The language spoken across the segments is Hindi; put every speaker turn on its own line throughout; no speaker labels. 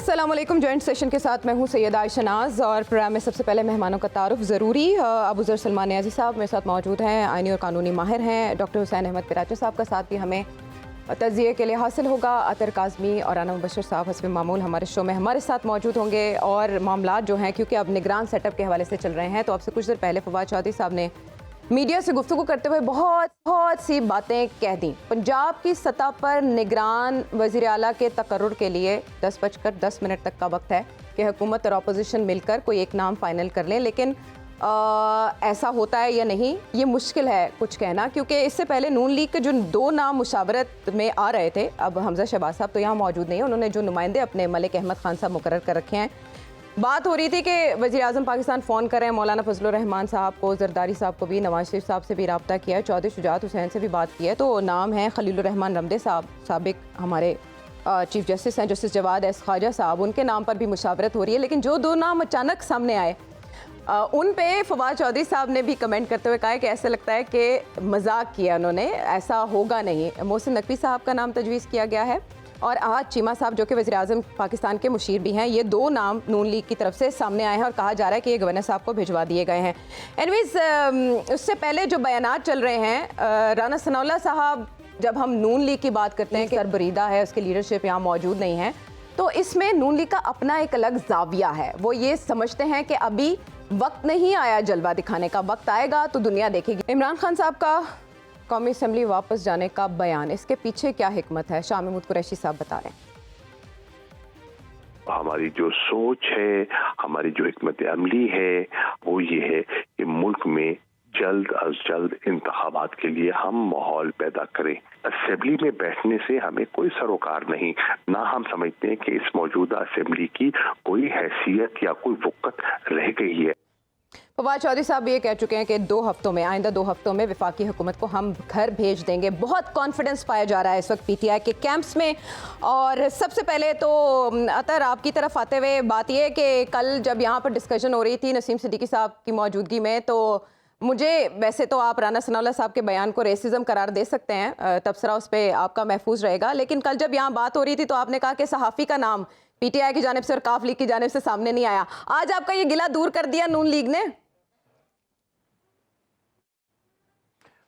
अस्सलाम वालेकुम। जॉइंट सेशन के साथ मैं हूं सैयदा आयशा नाज और प्रोग्राम में सबसे पहले मेहमानों का तारुफ ज़रूरी। अबूज़र सलमान नियाज़ी साहब मेरे साथ मौजूद हैं, आइनी और कानूनी माहिर हैं। डॉक्टर हुसैन अहमद पिराचा साहब का साथ भी हमें तज़िये के लिए हासिल होगा। अतर काज़मी और आना मुबशर साहब हस्ब मामूल हमारे शो में हमारे साथ मौजूद होंगे। और मामला जो हैं क्योंकि अब निगरान सेटअप के हवाले से चल रहे हैं, तो अब से कुछ देर पहले फवाद चौधरी साहब ने मीडिया से गुफ्तगू करते हुए बहुत सी बातें कह दी। पंजाब की सतह पर निगरान वज़ीर आला के तकर्रुर के लिए 10:10 तक का वक्त है कि हुकूमत और अपोजिशन मिलकर कोई एक नाम फाइनल कर लें, लेकिन ऐसा होता है या नहीं ये मुश्किल है कुछ कहना, क्योंकि इससे पहले नून लीग के जो 2 नाम मुशावरत में आ रहे थे, अब हमजा शहबाज साहब तो यहाँ मौजूद नहीं है, उन्होंने जो नुमाइंदे अपने मलिक अहमद खान साहब मुकर्रर कर रखे हैं। बात हो रही थी कि वज़ीर आज़म पाकिस्तान फ़ोन करें मौलाना फजलुर रहमान साहब को, जरदारी साहब को भी, नवाज शरीफ साहब से भी रब्ता किया है, चौधरी शुजात हुसैन से भी बात की है। तो नाम है खलीलुर रहमान रमदे साहब, साबिक हमारे चीफ जस्टिस हैं, जस्टिस जवाद एस ख्वाजा साहब, उनके नाम पर भी मुशावरत हो रही है। लेकिन जो 2 नाम अचानक सामने आए उन पे फवाद चौधरी साहब ने भी कमेंट करते हुए कहा है कि ऐसा लगता है कि मजाक किया उन्होंने, ऐसा होगा नहीं। मोहसिन नकवी साहब का नाम तजवीज़ किया गया है और आज चीमा साहब जो कि वज़ीर आज़म पाकिस्तान के मुशीर भी हैं, ये 2 नाम नून लीग की तरफ से सामने आए हैं और कहा जा रहा है कि ये गवर्नर साहब को भिजवा दिए गए हैं। एनीवेज़ उससे पहले जो बयानात चल रहे हैं, राना सनाउल्लाह साहब, जब हम नून लीग की बात करते हैं कि सरबरीदा है, उसकी लीडरशिप यहाँ मौजूद नहीं है, तो इसमें नून लीग का अपना एक अलग जाविया है। वो ये समझते हैं कि अभी वक्त नहीं आया जलवा दिखाने का, वक्त आएगा तो दुनिया देखेगी। इमरान खान साहब का कौमी असम्बली वापस जाने का बयान, इसके पीछे क्या हिकमत है? शाह महमूद कुरैशी साहब बता रहे हैं।
हमारी जो सोच है, हमारी जो हिकमत अमली है, वो ये है कि मुल्क में जल्द अज जल्द इंतखाबात के लिए हम माहौल पैदा करें। असेंबली में बैठने से हमें कोई सरोकार नहीं, ना हम समझते हैं कि इस मौजूदा असेंबली की कोई हैसियत या कोई वक़्त रह गई है।
फवाद चौधरी साहब ये कह चुके हैं कि 2 हफ्तों में, आइंदा 2 हफ्तों में वफाकी हुकूमत को हम घर भेज देंगे। बहुत कॉन्फिडेंस पाया जा रहा है इस वक्त पीटीआई के कैंप्स में। और सबसे पहले तो अतर आपकी तरफ आते हुए बात ये कि कल जब यहाँ पर डिस्कशन हो रही थी नसीम सिद्दीकी साहब की मौजूदगी में, तो मुझे, वैसे तो आप राना सनाउल्लाह साहब के बयान को रेसिज्म करार दे सकते हैं, तबसरा उस पर आपका महफूज रहेगा, लेकिन कल जब यहाँ बात हो रही थी तो आपने कहा कि सहाफ़ी का नाम पीटीआई की जानिब से और काफ लीग की जानिब से सामने नहीं आया। आज आपका ये गिला दूर कर दिया नून लीग ने?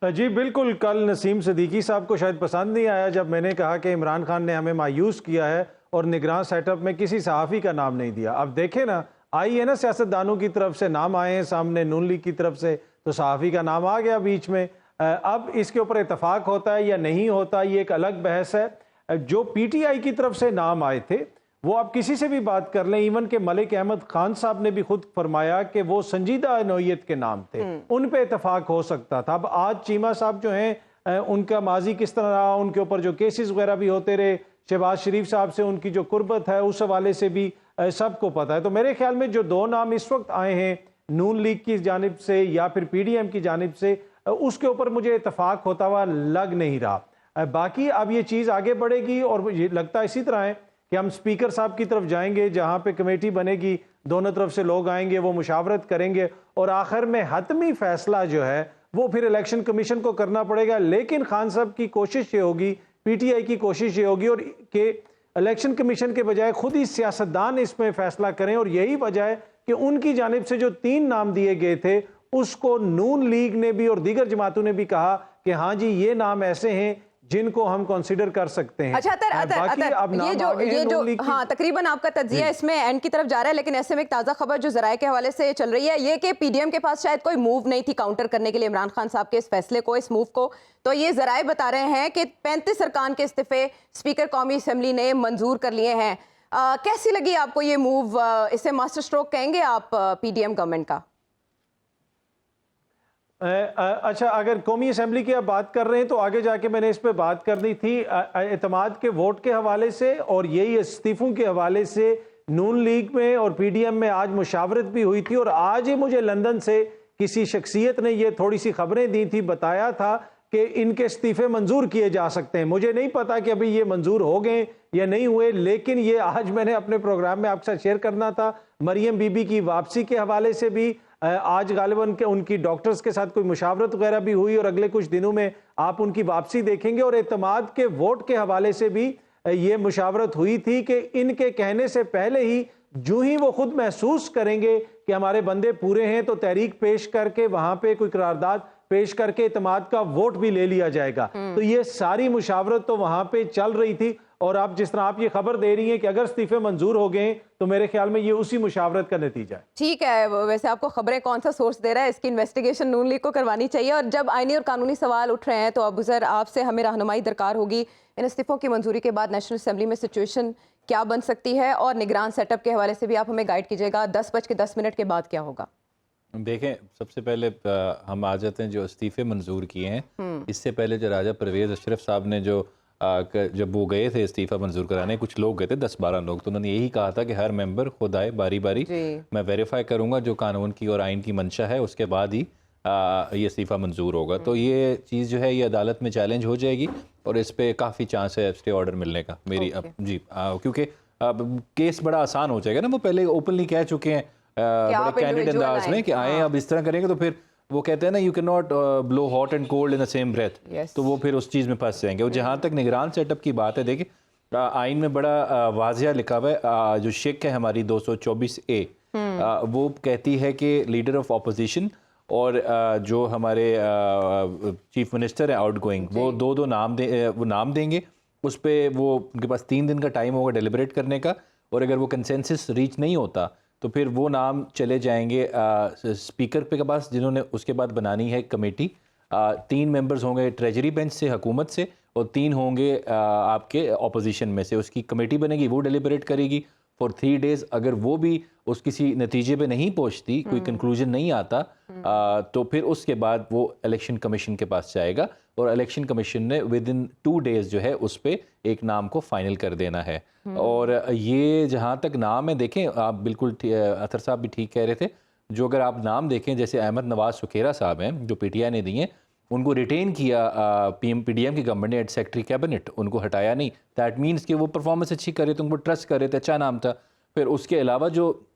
जी बिल्कुल, कल नसीम सिद्दीकी साहब को शायद पसंद नहीं आया जब मैंने कहा कि इमरान खान ने हमें मायूस किया है और निगरान सेटअप में किसी सहाफ़ी का नाम नहीं दिया। अब देखें ना, आई है ना, सियासतदानों की तरफ से नाम आए हैं सामने, नून लीग की तरफ से तो सहाफ़ी का नाम आ गया बीच में। अब इसके ऊपर इतफाक़ होता है या नहीं होता, ये एक अलग बहस है। जो पीटीआई की तरफ से नाम आए थे वो आप किसी से भी बात कर लें, इवन के मलिक अहमद खान साहब ने भी खुद फरमाया कि वो संजीदा नौयत के नाम थे, उन पे इतफाक हो सकता था। अब आज चीमा साहब जो हैं, उनका माजी किस तरह रहा, उनके ऊपर जो केसेस वगैरह भी होते रहे, शहबाज शरीफ साहब से उनकी जो कुर्बत है उस हवाले से भी सबको पता है। तो मेरे ख्याल में जो 2 नाम इस वक्त आए हैं नून लीग की जानिब से या फिर पीडीएम की जानिब से, उसके ऊपर मुझे इतफाक होता हुआ लग नहीं रहा। बाकी अब ये चीज़ आगे बढ़ेगी और ये लगता है इसी तरह है कि हम स्पीकर साहब की तरफ जाएंगे, जहां पे कमेटी बनेगी, दोनों तरफ से लोग आएंगे, वो मुशावरत करेंगे और आखिर में हतमी फैसला जो है वो फिर इलेक्शन कमीशन को करना पड़ेगा। लेकिन खान साहब की कोशिश ये होगी, पीटीआई की कोशिश ये होगी और कि इलेक्शन कमीशन के बजाय खुद ही सियासतदान इसमें फैसला करें। और यही वजह है कि उनकी जानिब से जो 3 नाम दिए गए थे उसको नून लीग ने भी और दीगर जमातों ने भी कहा कि हाँ जी ये नाम ऐसे हैं जिनको हम कंसीडर कर सकते हैं।
अच्छा ये जो हाँ तकरीबन आपका तज्जिया इसमें एंड की तरफ जा रहा है, लेकिन ऐसे में एक ताज़ा खबर जो ज़राए के हवाले से चल रही है ये कि पीडीएम के पास शायद कोई मूव नहीं थी काउंटर करने के लिए इमरान खान साहब के इस फैसले को, इस मूव को। तो ये ज़राए बता रहे हैं कि 35 अरकान के इस्तीफे स्पीकर कौमी असम्बली ने मंजूर कर लिए हैं। कैसी लगी आपको ये मूव? इसे मास्टर स्ट्रोक कहेंगे आप पीडीएम गवर्नमेंट का?
अच्छा, अगर कौमी असम्बली की आप बात कर रहे हैं तो आगे जाके मैंने इस पे बात करनी थी एतमाद के वोट के हवाले से और यही इस्तीफों के हवाले से। नून लीग में और पीडीएम में आज मुशावरत भी हुई थी और आज ही मुझे लंदन से किसी शख्सियत ने ये थोड़ी सी खबरें दी थी, बताया था कि इनके इस्तीफे मंजूर किए जा सकते हैं। मुझे नहीं पता कि अभी ये मंजूर हो गए या नहीं हुए, लेकिन ये आज मैंने अपने प्रोग्राम में आपके साथ शेयर करना था। मरियम बीबी की वापसी के हवाले से भी आज गालिबन के उनकी डॉक्टर्स के साथ कोई मुशावरत वगैरह भी हुई और अगले कुछ दिनों में आप उनकी वापसी देखेंगे। और एतमाद के वोट के हवाले से भी ये मुशावरत हुई थी कि इनके कहने से पहले ही जो ही वो खुद महसूस करेंगे कि हमारे बंदे पूरे हैं तो तहरीक पेश करके वहां पे कोई करारदाद पेश करके इतमाद का वोट भी ले लिया जाएगा। तो ये सारी मुशावरत तो वहां पे चल रही थी, और आप जिस तरह आप ये खबर दे रही हैं कि अगर इस्तीफे मंजूर हो गए तो मेरे ख्याल में ये उसी मुशावरत का नतीजा है।
ठीक है, वैसे आपको खबरें कौन सा सोर्स दे रहा है, इसकी इन्वेस्टिगेशन नून लीग को करवानी चाहिए। और जब आईनी और कानूनी सवाल उठ रहे हैं तो अबूजर आपसे हमें रहनुमाई दरकार होगी, इन इस्तीफों की मंजूरी के बाद नेशनल असेंबली में सिचुएशन क्या बन सकती है, और निगरान सेटअप के हवाले से भी आप हमें गाइड कीजिएगा। 10:10 के बाद क्या होगा?
देखें, सबसे पहले हम आ जाते हैं जो इस्तीफे मंजूर किए हैं। इससे पहले जो राजा परवेज़ अशरफ साहब ने जो जब वो गए थे इस्तीफ़ा मंजूर कराने, कुछ लोग गए थे 10-12 लोग, तो उन्होंने यही कहा था कि हर मेंबर खुद आए बारी बारी, मैं वेरीफाई करूंगा जो कानून की और आइन की मंशा है, उसके बाद ही ये इस्तीफ़ा मंजूर होगा। तो ये चीज़ जो है ये अदालत में चैलेंज हो जाएगी और इस पर काफ़ी चांस है स्टे ऑर्डर मिलने का मेरी जी, क्योंकि केस बड़ा आसान हो जाएगा ना। वो पहले ओपनली कह चुके हैं बड़े कैंडिड अंदाज में कि आए, अब इस तरह करेंगे तो फिर वो कहते हैं ना, you can not blow hot and cold in the same breath, तो वो फिर उस चीज़ में फंस जाएंगे। और जहाँ तक निगरान सेटअप की बात है, देखिए आइन में बड़ा वाजिया लिखा हुआ है, जो शिक है हमारी 224A, वो कहती है कि लीडर ऑफ अपोजिशन और जो हमारे चीफ मिनिस्टर है आउटगोइंग, वो दो नाम देंगे। उस पर वो उनके पास 3 दिन का टाइम होगा डेलिब्रेट करने का, और अगर वो कंसेंसस रीच नहीं होता तो फिर वो नाम चले जाएंगे स्पीकर के पास, जिन्होंने उसके बाद बनानी है कमेटी। 3 मेंबर्स होंगे ट्रेजरी बेंच से, हुकूमत से, और 3 होंगे आपके अपोजिशन में से। उसकी कमेटी बनेगी, वो डेलिब्रेट करेगी फॉर 3 डेज़। अगर वो भी उस किसी नतीजे पे नहीं पहुंचती, कोई कंक्लूजन नहीं आता, तो फिर उसके बाद वो इलेक्शन कमीशन के पास जाएगा, और इलेक्शन कमीशन ने विद इन 2 डेज़ जो है उस पर एक नाम को फाइनल कर देना है। और ये जहाँ तक नाम है, देखें आप बिल्कुल अतर साहब भी ठीक कह रहे थे, जो अगर आप नाम देखें जैसे अहमद नवाज सुखेरा साहब हैं जो PTI ने दिए, उनको रिटेन किया PDM की गवर्नमेंट ने एट सेक्रेटरी कैबिनेट, उनको हटाया नहीं। दैट मीन्स कि वो परफॉर्मेंस अच्छी कर रहे थे, उनको ट्रस्ट कर रहे थे, अच्छा नाम था। फिर उसके अलावा जो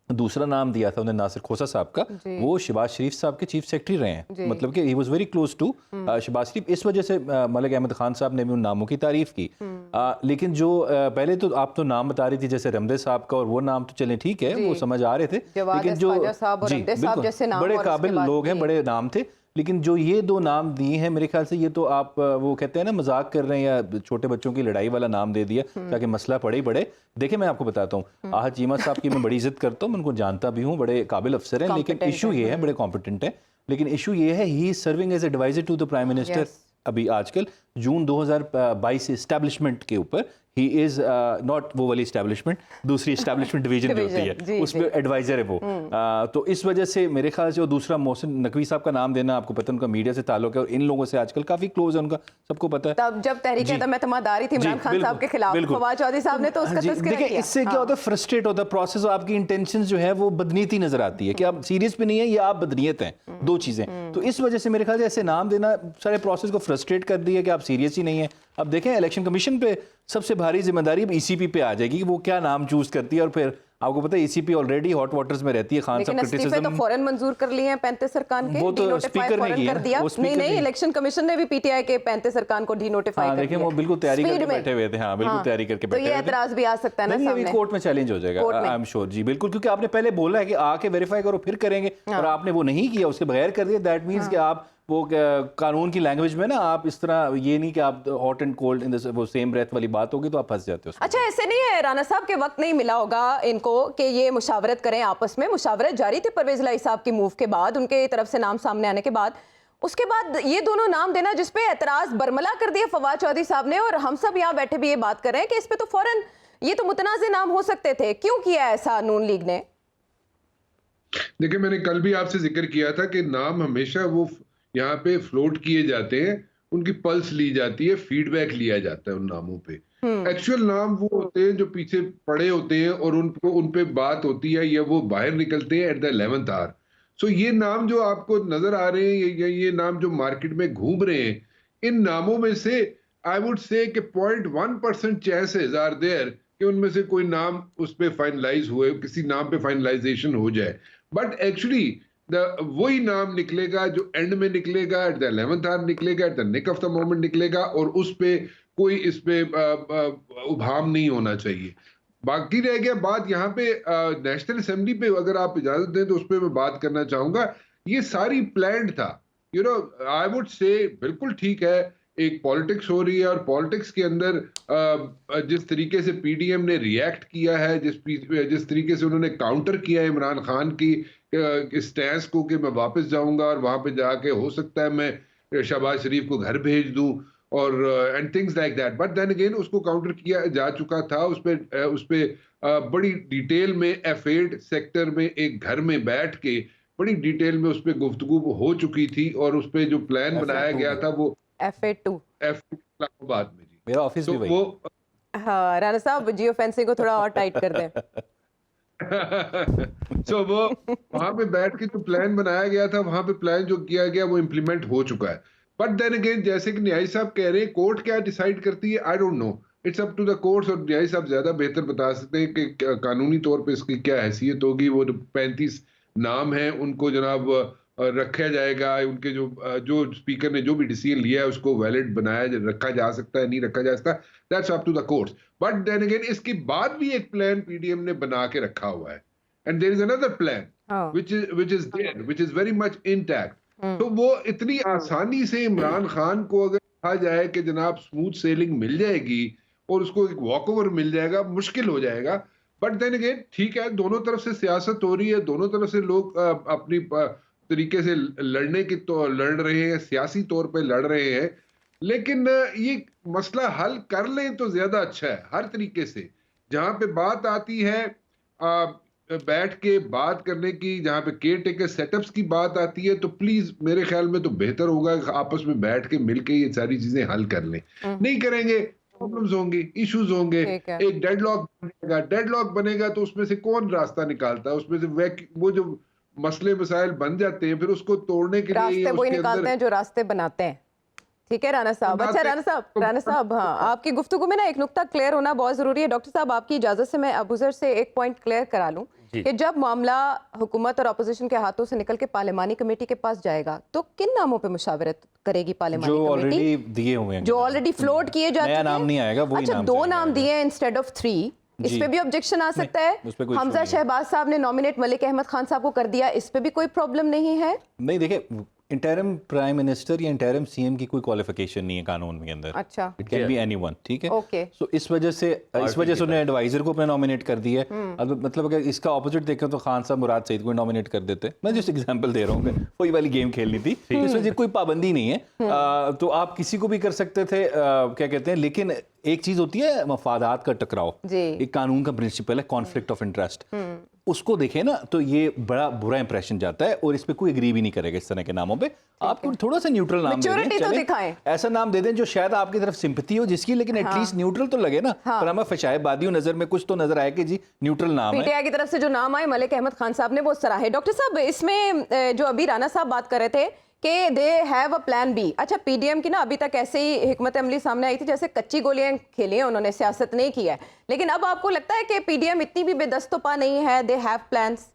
दूसरा नाम दिया था उन्हें नासिर खोसा साहब का, वो शहबाज शरीफ साहब के चीफ सेक्रेटरी रहे हैं, मतलब कि he was very close to Shehbaz Sharif. इस वजह से मलिक अहमद खान साहब ने भी उन नामों की तारीफ की। लेकिन जो पहले तो आप तो नाम बता रही थी जैसे रमदे साहब का, और वो नाम तो चले ठीक है, वो समझ आ रहे थे, लेकिन जो जी बिल्कुल बड़े काबिल लोग हैं, बड़े नाम थे, लेकिन जो ये 2 नाम दिए हैं, मेरे ख्याल से ये तो आप वो कहते हैं ना मजाक कर रहे हैं या छोटे बच्चों की लड़ाई वाला नाम दे दिया ताकि मसला पड़े ही पड़े। देखिए मैं आपको बताता हूँ, आहद चीमा साहब की मैं बड़ी इज्जत करता हूँ, मैं उनको जानता भी हूँ, बड़े काबिल अफसर हैं, लेकिन इशू ये है, बड़े कॉम्पिटेंट है, लेकिन इशू ये है he is serving as adviser to the prime minister. अभी आजकल जून 2022 इस्टेब्लिशमेंट के ऊपर ही इज नॉट वो वाली इस्टेब्लिशमेंट, दूसरी इस्टेब्लिशमेंट डिवीजन जो होती है उस पर एडवाइजर है वो। तो इस वजह से मेरे ख्याल से, और दूसरा मोहसिन नकवी साहब का नाम देना, आपको पता है उनका मीडिया से ताल्लुक है और इन लोगों से आजकल काफी क्लोज है उनका, सबको पता है।
तब जब तहरीक एतमाद आ रही थी इमरान खान साहब के खिलाफ, फवाद चौधरी साहब ने तो उसका तज़किरा किया।
इससे क्या होता है, फ्रस्ट्रेट होता है प्रोसेस, आपकी इंटेंशंस जो है वो बदनीयती नजर आती है कि आप सीरियस भी नहीं है या आप बदनीयत हैं, 2 चीजें। तो इस वजह से मेरे ख्याल से ऐसे नाम देना सारे प्रोसेस को फ्रस्ट्रेट कर दिया कि आप सीरियस ही नहीं है। अब देखें इलेक्शन कमीशन पे सबसे भारी जिम्मेदारी ECP पे आ जाएगी कि वो क्या नाम चूज करती है, और फिर आपको पता है ECP ऑलरेडी हॉट वाटर्स में रहती है। खान साहब क्रिटिसिज्म
तो फौरन मंजूर कर लिए हैं 35 अरकान के,
वो तो स्पीकर ने किया,
नहीं इलेक्शन कमीशन ने भी PTI के 35 अरकान को डिनोटिफाई कर दिया।
देखिए वो बिल्कुल तैयारी करके बैठे हुए थे, हाँ बिल्कुल तैयारी करके बैठे
हुए थे। तो ये एतराज भी आ सकता है ना सामने,
कोर्ट में चैलेंज हो जाएगा, आई एम श्योर जी बिल्कुल, क्योंकि आपने पहले बोला है कि आके वेरीफाई करो फिर करेंगे, और आपने वो नहीं किया, उसके बगैर कर दिया। दैट मीन्स कि आप वो कानून की लैंग्वेज में ना, आप इस तरह ये नहीं कि आप हॉट एंड कोल्ड इन वो सेम ब्रेथ वाली बात होगी तो आप फंस जाते हो।
अच्छा ऐसे नहीं है, राना साहब के वक्त नहीं मिला होगा इनको कि ये मुशावरत करें आपस में। मुशावरत जारी थी परवेज इलाही साहब की मूव के बाद, उनके तरफ से नाम सामने आने के बाद, उसके बाद ये दोनों नाम देना जिसपे एतराज बरमला कर दिया फवाद चौधरी साहब ने, और हम सब यहाँ बैठे भी ये बात कर रहे हैं कि इस पे तो फौरन ये तो मुतनाज़ नाम हो सकते थे, क्यों किया ऐसा नून लीग ने?
देखिए मैंने कल भी आपसे जिक्र किया था कि नाम हमेशा वो यहाँ पे फ्लोट किए जाते हैं, उनकी पल्स ली जाती है, फीडबैक लिया जाता है उन नामों पे। एक्चुअल नाम वो होते हैं जो पीछे पड़े होते हैं और उनको उन पे बात होती है या वो बाहर निकलते हैं एट द 11th आवर। सो ये नाम जो आपको नजर आ रहे हैं या ये नाम जो मार्केट में घूम रहे हैं, इन नामों में से आई वुड से कि 0.1% चांसेस आर देयर कि उनमें से कोई नाम उस पे फाइनलाइज हुए, किसी नाम पे फाइनलाइजेशन हो जाए। बट एक्चुअली वही नाम निकलेगा जो एंड में निकलेगा, एट द 11th आवर निकलेगा, at the nick of the moment निकलेगा, और उस पे कोई इस पे उभाम नहीं होना चाहिए। बाकी रह गया बात यहाँ पे नेशनल असेंबली पे, अगर आप इजाजत दें तो उस पर मैं बात करना चाहूंगा। ये सारी प्लान्ड था, you know, I would say बिल्कुल ठीक है, एक पॉलिटिक्स हो रही है, और पॉलिटिक्स के अंदर जिस तरीके से पीडीएम ने रिएक्ट किया है, जिस तरीके से उन्होंने काउंटर किया है इमरान खान की स्टैंस को कि मैं वापस जाऊंगा और वहां पे जाके हो सकता है मैं शहबाज शरीफ को घर भेज दूं, और and things like that, but then again उसको काउंटर किया जा चुका था। उस पे बड़ी डिटेल में F8 सेक्टर में एक घर में बैठ के बड़ी डिटेल में उस पे गुफ्तगू हो चुकी थी, और उस पे जो प्लान बनाया गया था वो
F8
इस्लामाबाद में जी,
मेरा ऑफिस
तो
भी वही।
वो
हाँ राना साहब, जियो फेंसिंग को थोड़ा और टाइट कर दें।
सो वो वहां पे बैठ के जो प्लान बनाया गया था, वहां पे प्लान जो किया गया वो इम्प्लीमेंट हो चुका है। बट देन अगेन, जैसे कि न्यायी साहब कह रहे हैं, कोर्ट क्या डिसाइड करती है, I don't know, it's up to the courts, और न्यायी साहब ज्यादा बेहतर बता सकते हैं कि कानूनी तौर पे इसकी क्या हैसियत होगी। वो 35 नाम है, उनको जनाब रखा जाएगा, उनके जो स्पीकर ने जो भी डिसीजन लिया है उसको वैलिड बनाया रखा जा सकता है, नहीं रखा जा सकता, that's up to the courts. But then again, इसके बाद भी एक प्लान पीडीएम ने बना के रखा हुआ है, and there is another plan which is very much intact. तो वो इतनी आसानी से इमरान खान को अगर कहा जाए कि जनाब स्मूथ सेलिंग मिल जाएगी और उसको एक वॉक ओवर मिल जाएगा, मुश्किल हो जाएगा। बट देन अगेन ठीक है, दोनों तरफ से सियासत हो रही है, दोनों तरफ से लोग अपनी तरीके से लड़ने की तो लड़ रहे हैं, सियासी तौर पे लड़ रहे हैं, लेकिन ये मसला हल कर लें तो ज्यादा अच्छा है हर तरीके से। जहां पे बात आती है बैठ के बात करने की, जहां पे केयर टेकर सेटअप्स की बात आती है, तो प्लीज मेरे ख्याल में तो बेहतर होगा कि आपस में बैठ के मिलके ये सारी चीजें हल कर लें। नहीं करेंगे, प्रॉब्लम्स होंगे, इश्यूज होंगे, एक डेडलॉक बनेगा तो उसमें से कौन रास्ता निकालता है, उसमें से वो जो मसले मसाइल बन जाते हैं, फिर उसको तोड़ने के लिए
रास्ते वही निकालते हैं जो रास्ते बनाते हैं। ठीक है राना साहब। अच्छा राना साहब, हाँ, आपकी गुफ्तगू में ना एक नुक्ता क्लियर होना बहुत जरूरी है। डॉक्टर साहब, आपकी इजाजत से मैं अबूजर से एक पॉइंट क्लियर करा लूं कि जब मामला हुकूमत और अपोजिशन के हाथों से निकल के पार्लिमानी कमेटी के पास जाएगा तो किन नामों पे मुशावरत करेगी पार्लिमानी कमेटी?
जो ऑलरेडी दिए हुए हैं,
जो ऑलरेडी फ्लोट किए जा चुके हैं,
नाम नहीं आएगा, वही
अच्छा,
नाम
2 नाम दिए हैं इंस्टेड ऑफ 3, इस पे भी ऑब्जेक्शन आ सकता है। हमजा शहबाज साहब ने नॉमिनेट मलिक अहमद खान साहब को कर दिया, इस पे भी कोई प्रॉब्लम नहीं है?
नहीं, देखिए, इंटरिम प्राइम मिनिस्टर या इंटरिम सीएम की कोई क्वालिफिकेशन नहीं है कानून के अंदर।
अच्छा,
इट कैन बी एनीवन, ठीक है।
ओके,
सो इस वजह से उन्होंने एडवाइजर को अपने नॉमिनेट कर दिया है। अब मतलब अगर इसका ऑपोजिट देखें तो खान साहब मुराद सईद को नॉमिनेट कर देते। मैं जिस एग्जांपल दे रहा हूँ, वही वाली गेम खेलनी थी, इस वजह कोई पाबंदी नहीं है। तो आप किसी को भी कर सकते थे, क्या कहते हैं, लेकिन एक चीज होती है मफादात का टकराव, एक कानून का प्रिंसिपल है कॉन्फ्लिक्ट ऑफ इंटरेस्ट, उसको देखें ना तो ये बड़ा बुरा इंप्रेशन जाता है, और इस पे कोई एग्री भी नहीं करेगा इस तरह के नामों पे। आप थोड़ा सा न्यूट्रल नाम दे दें,
तो दिखाएं,
ऐसा नाम दे दें जो शायद आपकी तरफ सिंपैथी हो जिसकी, लेकिन एटलीस्ट न्यूट्रल तो लगे ना। पर हमें फशायबादी नजर में कुछ तो नजर आए कि जी न्यूट्रल नाम है।
पीटीआई की तरफ से जो नाम आए मलिक अहमद खान साहब ने वो सराहे। डॉक्टर साहब, इसमें जो अभी राना साहब बात कर रहे थे कि they have a plan B, अच्छा, पीडीएम की ना अभी तक ऐसे ही हिकमत अमली सामने आई थी जैसे कच्ची गोलियां खेली हैं उन्होंने, सियासत नहीं किया है, लेकिन अब आपको लगता है कि पीडीएम इतनी भी बेदस्तोपा नहीं है, दे हैव प्लान्स?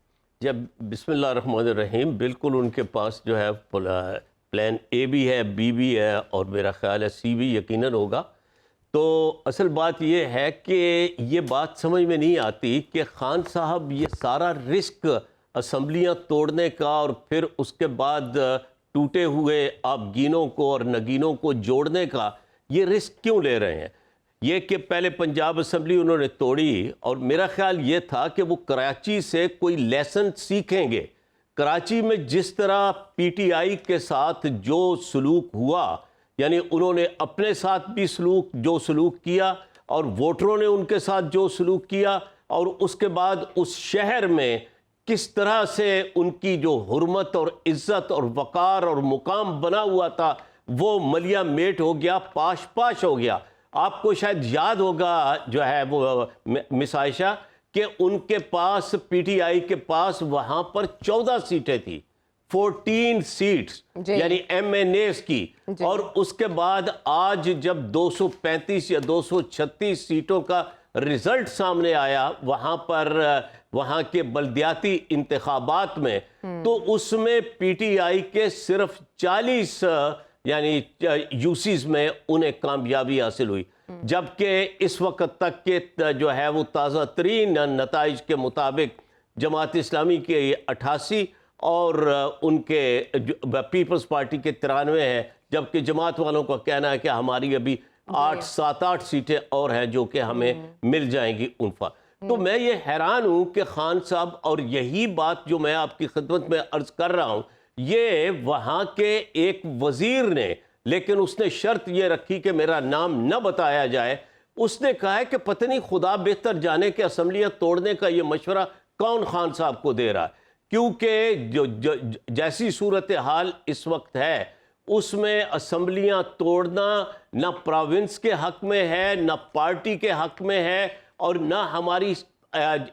जब बिस्मिल्लाहिर्रहमानिर्रहीम, बिल्कुल उनके पास जो है प्लान ए भी है, बी भी है, और मेरा ख्याल है सी भी यकीनन होगा। तो असल बात ये है कि ये बात समझ में नहीं आती कि खान साहब ये सारा रिस्क असम्बलियाँ तोड़ने का और फिर उसके बाद टूटे हुए आपगीनों को और नगीनों को जोड़ने का ये रिस्क क्यों ले रहे हैं? ये कि पहले पंजाब असम्बली उन्होंने तोड़ी, और मेरा ख्याल ये था कि वो कराची से कोई लेसन सीखेंगे। कराची में जिस तरह पीटीआई के साथ जो सलूक हुआ, यानी उन्होंने अपने साथ भी जो सलूक किया और वोटरों ने उनके साथ जो सलूक किया, और उसके बाद उस शहर में किस तरह से उनकी जो हुर्मत और इज्जत और वक़ार और मुकाम बना हुआ था वो मलिया मेट हो गया, पाश पाश हो गया। आपको शायद याद होगा जो है वो मिस आयशा कि उनके पास, पीटीआई के पास वहां पर 14 सीटें थी, 14 सीट्स यानी एमएनएस की, और उसके बाद आज जब 235 या 236 सीटों का रिजल्ट सामने आया, वहां पर वहाँ के बल्दियाती इंतखाबात में, तो उसमें पीटीआई के सिर्फ 40 यानी यूसीज में उन्हें कामयाबी हासिल हुई, जबकि इस वक्त तक के जो है वो ताज़ा तरीन नताइज के मुताबिक जमात इस्लामी के 88 और उनके पीपल्स पार्टी के 93 हैं, जबकि जमात वालों का कहना है कि हमारी अभी 7-8 सीटें और हैं जो कि हमें मिल जाएंगी उनफा। तो मैं ये हैरान हूँ कि खान साहब, और यही बात जो मैं आपकी खिदमत में अर्ज कर रहा हूँ, ये वहाँ के एक वजीर ने, लेकिन उसने शर्त ये रखी कि मेरा नाम न बताया जाए। उसने कहा है कि पता नहीं खुदा बेहतर जाने के असम्बलियाँ तोड़ने का ये मशवरा कौन खान साहब को दे रहा है, क्योंकि जो जैसी सूरत हाल इस वक्त है उसमें असम्बलियाँ तोड़ना ना प्रोविंस के हक में है, ना पार्टी के हक में है, और ना हमारी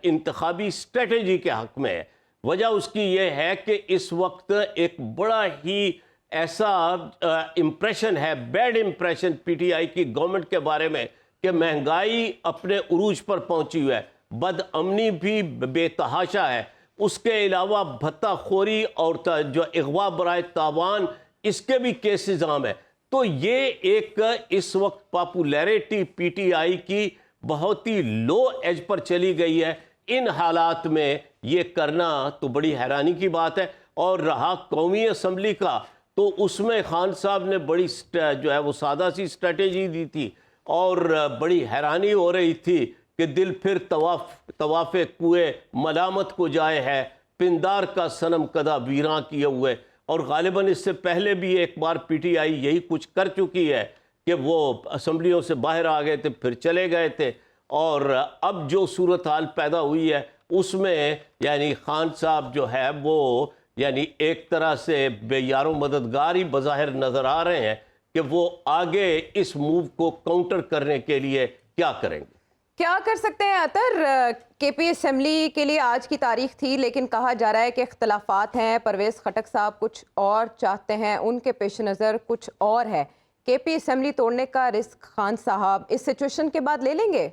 इंतखाबी स्ट्रेटजी के हक में है। वजह उसकी ये है कि इस वक्त एक बड़ा ही ऐसा इम्प्रेशन है, बैड इम्प्रेशन पीटीआई की गवर्नमेंट के बारे में, कि महंगाई अपने उरूज पर पहुंची हुई है, बदअमनी भी बेतहाशा है, उसके अलावा भत्ताखोरी और जो अगवा बराए तावान, इसके भी केसेस आम है। तो ये एक इस वक्त पॉपुलैरिटी पीटीआई की बहुत ही लो एज पर चली गई है। इन हालात में ये करना तो बड़ी हैरानी की बात है। और रहा कौमी असम्बली का, तो उसमें खान साहब ने बड़ी जो है वो सादा सी स्ट्रेटेजी दी थी, और बड़ी हैरानी हो रही थी कि दिल फिर तवाफ़े कुए मलामत को जाए है, पिंदार का सनम कदा वीरां किए हुए। और गालिबन इससे पहले भी एक बार पीटीआई यही कुछ कर चुकी है कि वो असम्बलियों से बाहर आ गए थे, फिर चले गए थे, और अब जो सूरत हाल पैदा हुई है उसमें यानी खान साहब जो है वो यानी एक तरह से बेयारों मददगार ही बज़ाहिर नज़र आ रहे हैं कि वो आगे इस मूव को काउंटर करने के लिए क्या करेंगे।
क्या कर सकते हैं अतर? केपी असम्बली के लिए आज की तारीख थी, लेकिन कहा जा रहा है कि इख्तलाफात हैं, परवेज़ खटक साहब कुछ और चाहते हैं, उनके पेश नज़र कुछ और है। केपी असम्बली तोड़ने का रिस्क खान साहब इस सिचुएशन के बाद ले लेंगे?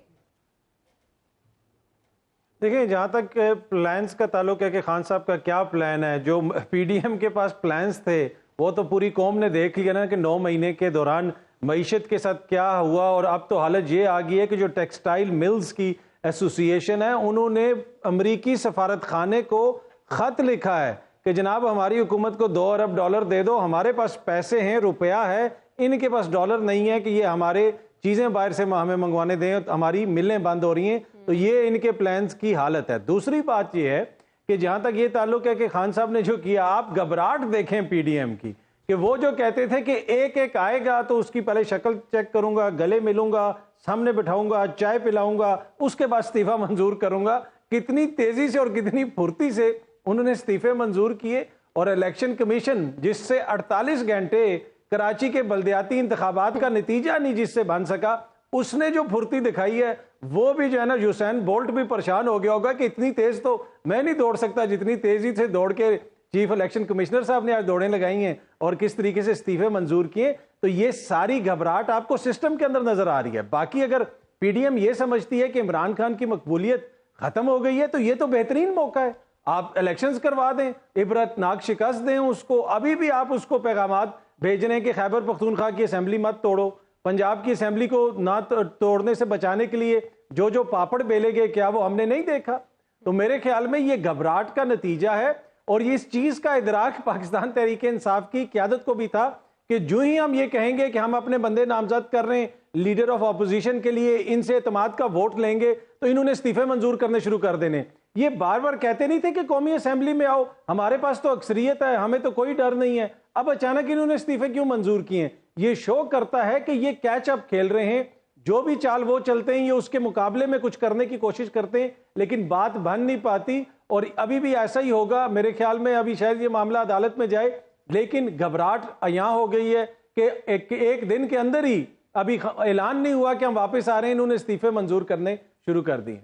देखिए, जहाँ तक प्लान्स का ताल्लुक है कि खान साहब का क्या प्लान है, जो पीडीएम के पास प्लान्स थे वो तो पूरी कौम ने देख लिया ना कि 9 महीने के दौरान मईशत के साथ क्या हुआ। और अब तो हालत ये आ गई है कि जो टेक्सटाइल मिल्स की एसोसिएशन है, उन्होंने अमरीकी सफारत खाने को ख़त लिखा है कि जनाब हमारी हुकूमत को $2 अरब दे दो, हमारे पास पैसे हैं, रुपया है, इनके पास डॉलर नहीं है कि ये हमारे चीज़ें बाहर से हमें मंगवाने दें, हमारी मिलें बंद हो रही हैं। तो ये इनके प्लान्स की हालत है। दूसरी बात ये है कि जहाँ तक ये ताल्लुक है कि खान साहब ने जो किया, आप घबराहट देखें पीडीएम की, कि वो जो कहते थे कि एक एक आएगा तो उसकी पहले शक्ल चेक करूंगा, गले मिलूंगा, सामने बिठाऊंगा, चाय पिलाऊंगा, उसके बाद इस्तीफा मंजूर करूंगा। कितनी तेजी से और कितनी फुर्ती से उन्होंने इस्तीफे मंजूर किए। और इलेक्शन कमीशन जिससे 48 घंटे कराची के बल्दियाती इंतखाबात का नतीजा नहीं जिससे बन सका, उसने जो फुर्ती दिखाई है, वो भी जो है ना, यूसैन बोल्ट भी परेशान हो गया होगा कि इतनी तेज तो मैं नहीं दौड़ सकता जितनी तेजी से दौड़ के चीफ इलेक्शन कमिश्नर साहब ने आज दौड़ें लगाई हैं और किस तरीके से इस्तीफे मंजूर किए। तो ये सारी घबराहट आपको सिस्टम के अंदर नजर आ रही है। बाकी अगर पीडीएम ये समझती है कि इमरान खान की मकबूलियत खत्म हो गई है, तो ये तो बेहतरीन मौका है, आप इलेक्शंस करवा दें, इबरतनाक शिकस्त दें उसको। अभी भी आप उसको पैगामात भेज रहे हैं कि खैबर पख्तूनख्वा की असेंबली मत तोड़ो, पंजाब की असेंबली को ना तोड़ने से बचाने के लिए जो जो पापड़ बेले गए, क्या वो हमने नहीं देखा? तो मेरे ख्याल में ये घबराहट का नतीजा है। और ये इस चीज का इदराक पाकिस्तान तहरीक इंसाफ की क़यादत को भी था कि जो ही हम ये कहेंगे कि हम अपने बंदे नामजद कर रहे हैं लीडर ऑफ अपोजिशन के लिए, इनसे एतमाद का वोट लेंगे, तो इन्होंने इस्तीफे मंजूर करने शुरू कर देने। ये बार बार कहते नहीं थे कि कौमी असेंबली में आओ, हमारे पास तो अक्सरियत है, हमें तो कोई डर नहीं है। अब अचानक इन्होंने इस्तीफे क्यों मंजूर किए? ये शो करता है कि ये कैच अप खेल रहे हैं, जो भी चाल वो चलते हैं, ये उसके मुकाबले में कुछ करने की कोशिश करते हैं, लेकिन बात बन नहीं पाती। और अभी भी ऐसा ही होगा मेरे ख्याल में। अभी शायद ये मामला अदालत में जाए, लेकिन घबराहट यहाँ हो गई है कि एक दिन के अंदर ही अभी ऐलान नहीं हुआ कि हम वापस आ रहे हैं, इन्होंने इस्तीफे मंजूर करने शुरू कर दिए।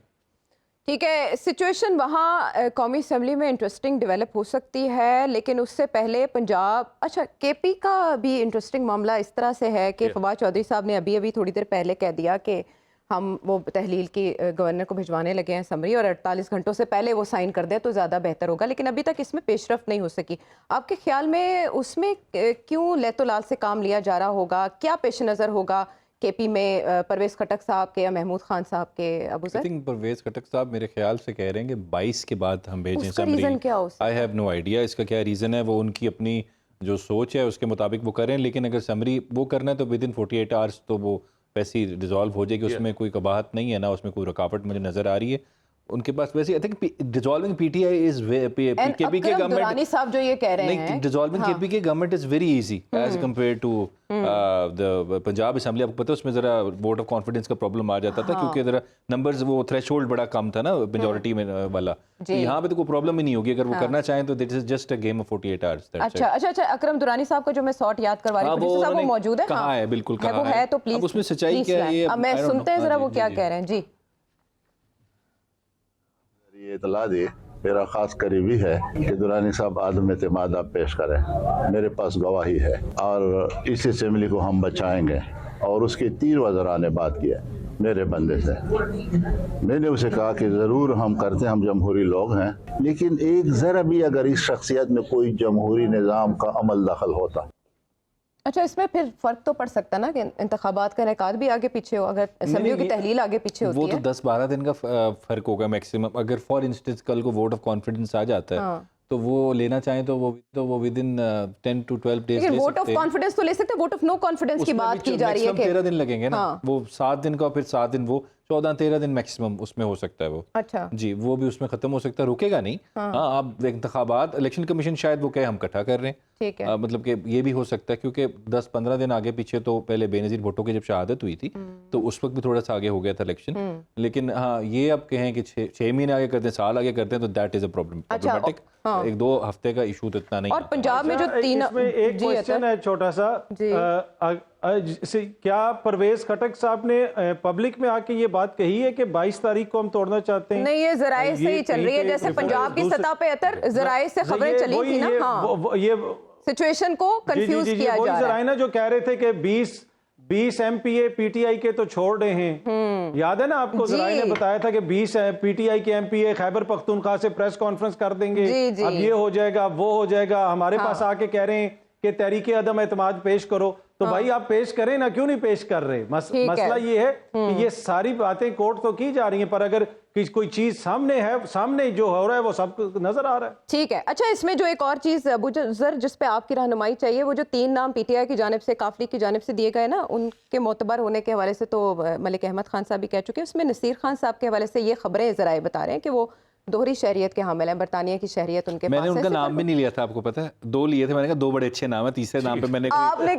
ठीक है, सिचुएशन वहाँ कौमी असेंबली में इंटरेस्टिंग डेवलप हो सकती है, लेकिन उससे पहले पंजाब, अच्छा केपी का भी इंटरेस्टिंग मामला इस तरह से है कि फवाद चौधरी साहब ने अभी अभी थोड़ी देर पहले कह दिया कि हम वो तहलील की गवर्नर को भिजवाने लगे हैं समरी, और 48 घंटों से पहले वो साइन कर दे तो ज़्यादा बेहतर होगा, लेकिन अभी तक इसमें पेशरफ्त नहीं हो सकी। आपके ख्याल में उसमें क्यों लैतोलाल से काम लिया जा रहा होगा? क्या पेश नज़र होगा केपी में परवेज़ खटक साहब के या महमूद खान साहब के? अबू
आई थिंक परवेज़ खटक साहब मेरे ख्याल से कह रहे हैं कि 22 के बाद हम भेजें
उसका
समरी।
रीज़न क्या हो सकता
आई हैव नो आइडिया इसका क्या रीज़न है। वो उनकी अपनी जो सोच है उसके मुताबिक वो करें, लेकिन अगर समरी वो करना है तो विद इन 48 आवर्स तो वो वैसे ही डिजॉल्व हो जाएगी। उसमें कोई कबाहत नहीं है ना, उसमें कोई रुकावट मुझे नज़र आ रही है उनके पास। वैसे I think dissolving PTI is KP के गवर्नमेंट
साहब जो ये कह रहे हैं,
डिसॉल्विंग केपी के government is very easy as compare to the Punjab assembly. आपको पता है उसमें जरा वोट ऑफ कॉन्फिडेंस का प्रॉब्लम आ जाता था, क्योंकि जरा नंबर्स वो थ्रेशोल्ड बड़ा कम था ना मेजॉरिटी में वाला। तो यहाँ पे तो कोई प्रॉब्लम ही नहीं होगी अगर वो करना चाहें तो this is just a game of 48 hours.
अच्छा, अकरम दुरानी साहब का जो मैं शॉट याद करवा रही हूं, वो मौजूद है?
कहाँ है? बिल्कुल कहाँ
है तो प्लीज
उसमें सच्चाई क्या है ये
मैं सुनते हैं जरा वो क्या कह रहे हैं जी।
ये इतला दी मेरा खास करीबी है कि दुरानी साहब आदम एतमाद आप पेश करें, मेरे पास गवाही है और इस असेंबली को हम बचाएंगे। और उसके 3 वज़रा ने बात किया मेरे बंदे से। मैंने उसे कहा कि ज़रूर हम करते हैं, हम जमहूरी लोग हैं, लेकिन एक ज़रा भी अगर इस शख्सियत में कोई जमहूरी निज़ाम का अमल दखल होता।
अच्छा, इसमें फिर फर्क तो पड़ सकता ना कि इंतखाबात का इनेकाद भी आगे पीछे हो, अगर असेंबलियों की तहलील आगे पीछे होती
वो
है
तो 10-12 दिन का फर्क होगा मैक्सिमम। अगर फॉर इंस्टेंस कल को वोट ऑफ कॉन्फिडेंस आ जाता है तो वो लेना चाहें तो वो विद इन 10 to 12 डेज ले सकते हैं।
वोट ऑफ कॉन्फिडेंस तो ले सकते हैं, वोट ऑफ नो कॉन्फिडेंस की बात की जा रही है कि
13 दिन लगेंगे ना। वो 7 दिन का, फिर 7 दिन वो 14-13 दिन मैक्सिमम उसमें हो सकता है वो।
अच्छा
जी, वो भी उसमें खत्म हो सकता है, रुकेगा नहीं। हाँ, आप इंतखाबात इलेक्शन कमीशन शायद वो कहे हम इकट्ठा कर रहे हैं,
ठीक है।
मतलब कि ये भी हो सकता है, क्योंकि 10-15 दिन आगे पीछे तो पहले बेनज़ीर भुट्टो की जब शहादत हुई थी तो उस वक्त भी थोड़ा सा आगे हो गया था इलेक्शन। लेकिन हाँ, ये अब कहें कि 6 महीने आगे करते हैं, साल आगे करते हैं, तो दैट इज अ प्रॉब्लमिक। 1-2 हफ्ते का इशू तो इतना नहीं।
और पंजाब में जो 3
एक क्वेश्चन है छोटा सा, क्या परवेज खटक साहब ने पब्लिक में आके ये बात कही है कि 22 तारीख को हम तोड़ना चाहते हैं?
नहीं, ये जराए से ही चल रही है, जैसे पंजाब की सतह पे अतर जराए से खबरें चली थी ना। हाँ,
ये
सिचुएशन को कंफ्यूज किया जा रहा है।
जराए ना जो कह रहे थे कि 20 एमपीए पीटीआई के तो छोड़ रहे हैं, याद है ना आपको? जराए ने बताया था कि 20 पीटीआई के एमपीए खैबर पख्तूनख्वा से प्रेस कॉन्फ्रेंस कर देंगे, अब ये हो जाएगा, अब वो हो जाएगा। हमारे पास आके कह रहे हैं कि तहरीक अदम एतमाद पेश करो, तो भाई आप पेश करें ना, क्यों नहीं पेश कर रहे? मसला ये है कि ये सारी बातें कोर्ट तो की जा रही हैं, पर अगर कोई चीज सामने है, सामने जो हो रहा है वो सब नजर आ रहा है। ठीक
है। अच्छा, इसमें जो एक और चीज अबूजर जिस पे आपकी रहनुमाई चाहिए, वो जो 3 नाम पीटीआई की जानिब से, काफ लीग की जानिब से दिए गए ना, उनके मोतबर होने के हवाले से तो मलिक अहमद खान साहब भी कह चुके हैं। उसमें नसीर खान साहब के हवाले से ये खबरें जराए बता रहे हैं कि वो दोहरी शहरियत के हामिल हैं, बरतानिया की शहरियत उनके
मैंने
पास
उनका नाम भी नहीं लिया था, आपको पता है? 2 लिए थे, मैंने कहा 2 बड़े अच्छे नाम है, तीसरे नाम पे मैंने